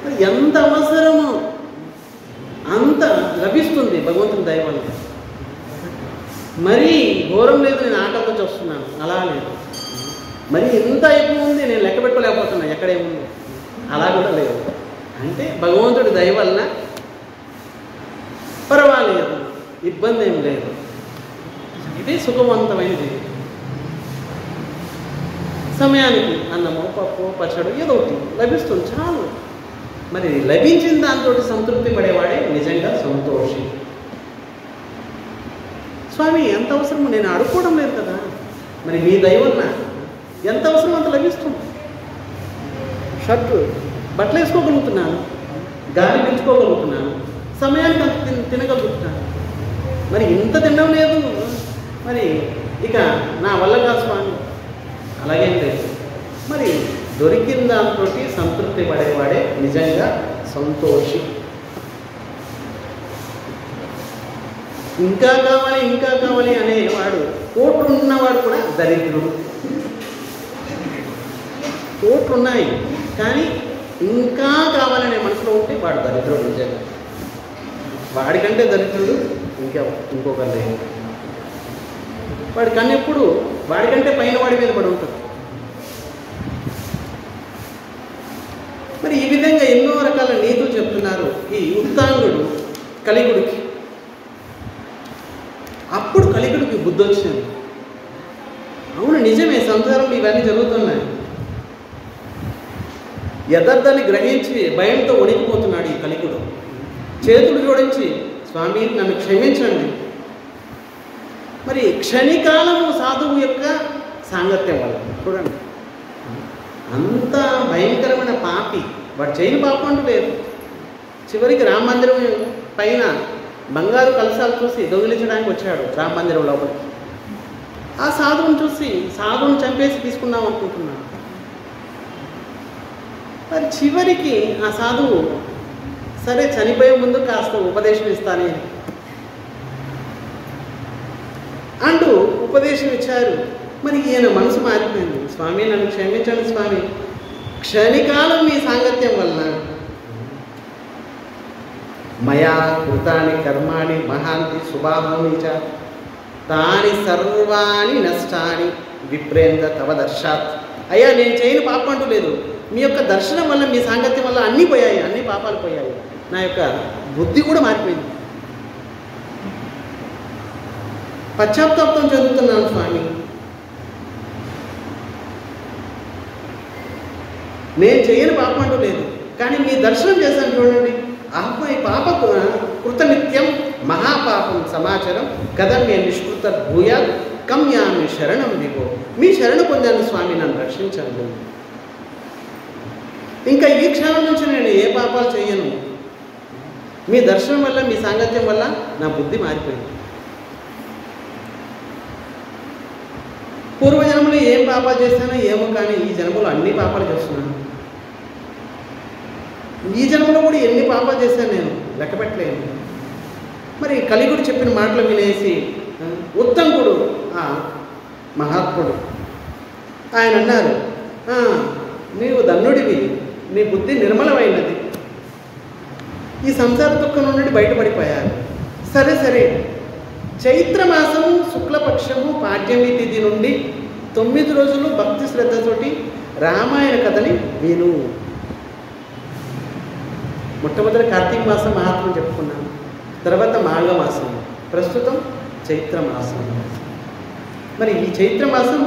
మరి ఎంత అవసరమో అంత లభిస్తుంది భగవంతుని దయ వల్ల. మరీ ఘోరం లేదు, నేను ఆకలితో చూస్తున్నాను అలా లేదు, మరి ఎంత ఎక్కువ ఉంది నేను లెక్క పెట్టుకోలేకపోతున్నా ఎక్కడేముంది అలా కూడా లేదు. అంటే భగవంతుడి దయ వల్ల పర్వాలేదు, ఇబ్బంది ఏం లేదు. ఇది సుఖవంతమైన జీవితం. సమయానికి అన్నమో పప్పు పచ్చడి ఏదో ఒకటి లభిస్తుంది చాలు. మరి లభించిన దాంతో సంతృప్తి పడేవాడే నిజంగా సంతోషి. స్వామి ఎంత అవసరమో నేను అడుక్కోవడం లేదు కదా, మరి మీ దయ వల్ల ఎంత అవసరం అంత లభిస్తుంది. షర్టు బట్టలు వేసుకోగలుగుతున్నాను, గాలి పీల్చుకోగలుగుతున్నాను, సమయానికి అంత తినగలుగుతున్నాను. మరి ఇంత తినడం లేదు, మరి ఇక నా వల్ల కాదు స్వామి. అలాగేం లేదు, మరి దొరికిన దాంతో సంతృప్తి పడేవాడే నిజంగా సంతోషి. ఇంకా కావాలి ఇంకా కావాలి అనేవాడు, కోట్లు ఉన్నవాడు కూడా దరిద్రుడు. కోట్లు ఉన్నాయి కానీ ఇంకా కావాలనే మనసులో ఉంటే వాడు దరిద్రుడు. నిజంగా వాడికంటే దరిద్రుడు ఇంకొకరు లేదు. వాడి కన్ను ఎప్పుడు వాడికంటే పైన వాడి మీద పడి ఉంటుంది. మరి ఈ విధంగా ఎన్నో రకాల నీతులు చెప్తున్నారు ఈ ఉత్తాంగుడు కలిగుడికి. అప్పుడు కలిగుడికి బుద్ధి వచ్చింది. అవును నిజమే, సంసారంలో ఇవన్నీ జరుగుతున్నాయి. యథార్థాన్ని గ్రహించి భయంతో వణికిపోతున్నాడు ఈ కలిగుడు. చేతులు జోడించి స్వామి నన్ను క్షమించండి. మరి క్షణికాలము సాధువు యొక్క సాంగత్యం వల్ల చూడండి, అంత భయంకరమైన పాపి, వాడు చేయని పాపం అంటూ లేదు. చివరికి రామ మందిరం పైన బంగారు కలశాలు చూసి దొంగిలించడానికి వచ్చాడు రామ మందిరం లోపలికి. ఆ సాధువుని చూసి సాధువుని చంపేసి తీసుకుందాం అనుకుంటున్నాడు. మరి చివరికి ఆ సాధువు సరే చనిపోయే ముందు కాస్త ఉపదేశం ఇస్తానే అంటూ ఉపదేశం ఇచ్చారు. మరి ఈయన మనసు మారిపోయింది. స్వామి నన్ను క్షమించండి స్వామి, క్షణికాలం మీ సాంగత్యం వలన మయా కృతాని కర్మాణి మహాంతి శుభాహాని చ తాని సర్వాణి నష్టాని విప్రేంద్ర తవ దర్శాత్. అయ్యా నేను చేయని పాపం అంటూ లేదు, మీ యొక్క దర్శనం వల్ల మీ సాంగత్యం వల్ల అన్నీ పోయాయి, అన్ని పాపాలు పోయాయి, నా యొక్క బుద్ధి కూడా మారిపోయింది, పశ్చాత్తాపం చెందుతున్నాను స్వామి. నేను చేయని పాపం అంటూ లేదు, కానీ మీ దర్శనం చేశాను చూడండి. అహమై పాప కృతనిత్యం మహాపాపం సమాచారం కదమ్య నిష్కృత భూయా కమ్యామి శరణం విభో. మీ శరణ పొందాను స్వామి, నన్ను రక్షించండి. ఇంకా ఈ క్షణం నుంచి నేను ఏ పాపాలు చేయను, మీ దర్శనం వల్ల మీ సాంగత్యం వల్ల నా బుద్ధి మారిపోయింది. పూర్వజన్మలో ఏం పాపాలు చేస్తానో ఏమో, కానీ ఈ జన్మలో అన్ని పాపాలు చేస్తున్నాను. ఈ జన్మలో కూడా ఎన్ని పాపాలు చేశాను నేను లెక్క పెట్టలేను. మరి కలిగుడు చెప్పిన మాటలు వినేసి ఉత్తంకుడు మహాత్ముడు ఆయన అన్నారు, నీవు ధన్యుడివి, నీ బుద్ధి నిర్మలమైనది, ఈ సంసార దుఃఖం నుండి బయటపడిపోయారు. సరే సరే, చైత్రమాసము శుక్లపక్షము పాడ్యమి తిథి నుండి 9 రోజులు భక్తి శ్రద్ధతోటి రామాయణ కథని విను. మొట్టమొదటి కార్తీక మాసం మహాత్మ్యం చెప్పుకున్నాను, తర్వాత మాఘమాసం, ప్రస్తుతం చైత్రమాసం. మరి ఈ చైత్రమాసం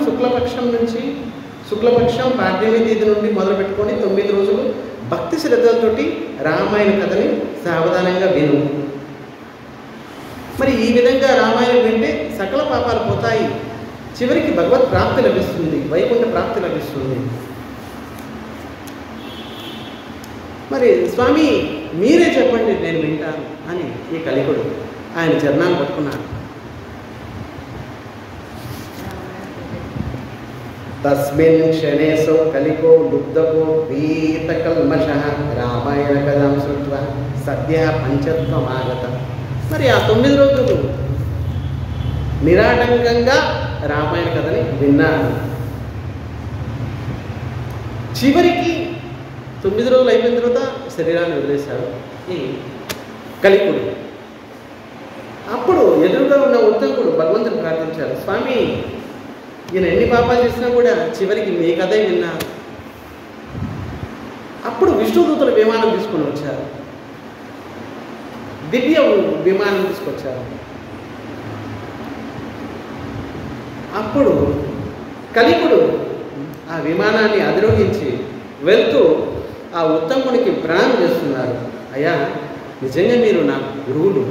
శుక్లపక్షం పాడ్యమి తిథి నుండి మొదలు పెట్టుకొని 9 రోజులు భక్తి శ్రద్ధలతోటి రామాయణ కథని సావధానంగా విను. మరి ఈ విధంగా రామాయణం వింటే సకల పాపాలు పోతాయి, చివరికి భగవత్ ప్రాప్తి లభిస్తుంది, వైకుంఠ ప్రాప్తి లభిస్తుంది. మరి స్వామి మీరే చెప్పండి, నేను వింటాను అని ఈ కలికుడు ఆయన చరణాలు పట్టుకున్నాడు. తస్మిన్ క్షణేశో కలికో లుబ్ధకో వీతకల్మష రామాయణ కథం శృత్వా సద్య పంచత్వమాగత. మరి ఆ 9 రోజులు నిరాటంకంగా రామాయణ కథని విన్నాను. చివరికి 9 రోజులు అయిపోయిన తర్వాత శరీరాన్ని వదిలేశాడు ఈ కలికుడు. అప్పుడు ఎదురుగా ఉన్న ఉత్తంకుడు భగవంతుని ప్రార్థించారు, స్వామి ఈయన ఎన్ని పాపాలు చేసినా కూడా చివరికి మీ కథే విన్నారు. అప్పుడు విష్ణుదూతుల విమానం తీసుకొని వచ్చారు, దివ్య విమానం తీసుకొచ్చారు. అప్పుడు కలికుడు ఆ విమానాన్ని అధిరోహించి వెళ్తూ ఆ ఉత్తమునికి ప్రణామం చేస్తున్నారు. అయ్యా నిజంగా మీరు నా గురువులు,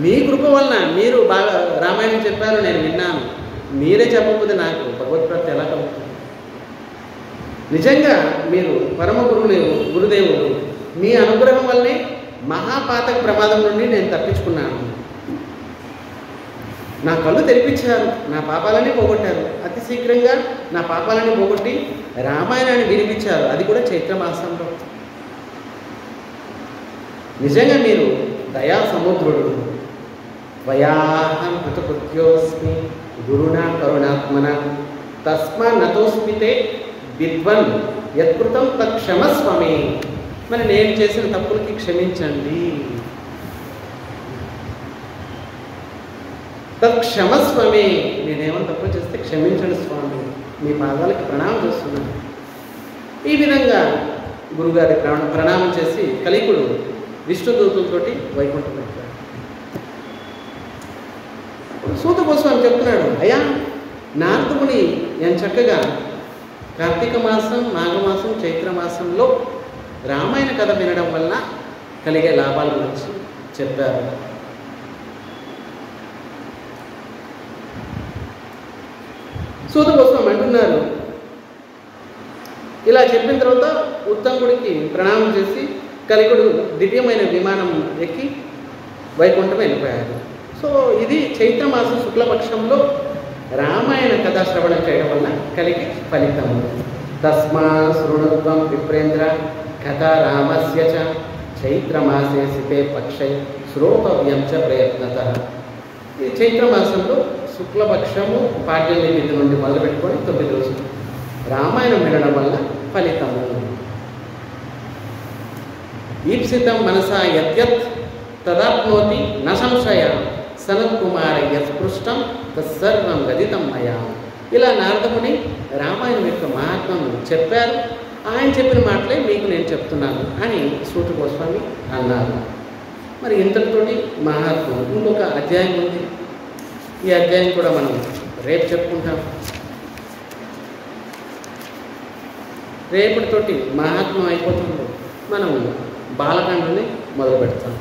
మీ కృప వలన మీరు బాగా రామాయణం చెప్పారు, నేను విన్నాను, మీరే చెప్పకపోతే నాకు భగవత్ప్రాప్తి ఎలా కలుగుతుంది? నిజంగా మీరు పరమ గురుదేవుడు, మీ అనుగ్రహం వల్లనే మహాపాతక ప్రమాదం నుండి నేను తప్పించుకున్నాను. నా కళ్ళు తెరిపించారు, నా పాపాలన్నీ పోగొట్టారు, అతి శీఘ్రంగా నా పాపాలన్నీ పోగొట్టి రామాయణాన్ని వినిపించారు, అది కూడా చైత్రమాసంలో. నిజంగా మీరు దయా సముద్రుడు. త్వయాహం కృతకృత్యోస్మి గురునా కరుణాత్మన తస్మా నతోస్మితే విద్వన్ యత్కృతం తక్షమస్వమే. మరి నేను చేసిన తప్పులకి క్షమించండి, తక్షమస్వమే. నేనేమో తప్పు చేస్తే క్షమించండి స్వామి, మీ పాదాలకి ప్రణామం చేస్తున్నాను. ఈ విధంగా గురుగారి ప్రణామం చేసి కలికుడు విష్ణుదూతులతోటి వైకుంఠం పెట్టాడు. సూత గోస్వామి చెప్తున్నాడు, అయ్యా నారదముని నేను చక్కగా కార్తీక మాసం, మాఘమాసం, చైత్రమాసంలో రామాయణ కథ వినడం వల్ల కలిగే లాభాల గురించి చెప్పారు. సూత గోస్వామి అంటున్నారు, ఇలా చెప్పిన తర్వాత ఉత్తంకుడికి ప్రణామం చేసి కలికుడు దివ్యమైన విమానం ఎక్కి వైకుంఠం వెళ్ళిపోయారు. సో ఇది చైత్రమాసం శుక్లపక్షంలో రామాయణ కథా శ్రవణం చేయడం వల్ల కలిగే ఫలితం. తస్మా శృణుత్వం విప్రేంద్ర కథా రామస్య చ చైత్రమాసే సితే పక్షై శ్రోతవ్యం చ ప్రయత్నతః. ఈ చైత్రమాసంలో శుక్లపక్షము పాడ్యమి తిథి నుండి మొదలుపెట్టుకొని 9 రోజులు రామాయణం వినడం వల్ల ఫలితము. ఈప్సితం మనసా యత్యత్ తదాప్నోతి న సంశయ సనత్కుమారయ్య స్పృష్టం తత్సర్వం గదితం మయా. ఇలా నారదముని రామాయణం యొక్క మహాత్మను చెప్పారు. ఆయన చెప్పిన మాటలే మీకు నేను చెప్తున్నాను అని సూత గోస్వామి అన్నారు. మరి ఇంతటితోటి మహాత్మం ఇంకొక అధ్యాయం ఉంది. ఈ అధ్యాయం కూడా మనం రేపు చెప్పుకుంటాం. రేపటితోటి మహాత్మం అయిపోతుంది. మనం బాలకాండని మొదలు పెడతాం.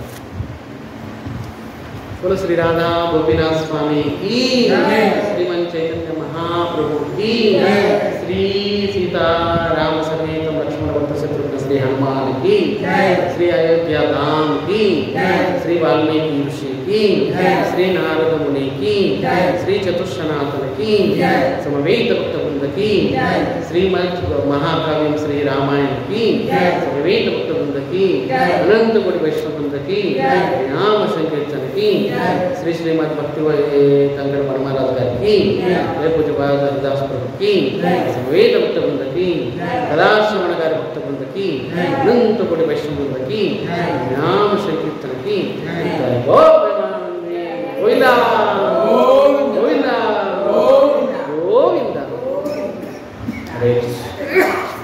बोलो श्री राधा गोपीनाथ स्वामी की, श्रीमन चैतन्य महाप्रभु की, श्री सीता राम समेत लक्ष्मण भक्त शत्रुघ्न श्री हनुमान की, श्री अयोध्या धाम की, श्री वाल्मीकि ऋषि की, श्री नारद मुनि की, श्री चतुष्सनातन की, समवेत भक्त वृंद की, श्रीमद महाकाव्यम श्री रामायण की, समवेत भक्त वृंद की, अनंत कोटि वैष्णव वृंद की, नाम संकीर्तन की, श्री श्रीमद भक्ति कंकड़ परमाराज गारी की, पूज्य हरिदास प्रभु की, समवेत भक्त वृंद की, कदाश्रवण गारी भक्त वृंद की, अनंत कोटि वैष्णव वृंद की, नाम संकीर्तन की, गोविंदा गोविंदा गोविंदा। हरे कृष्ण।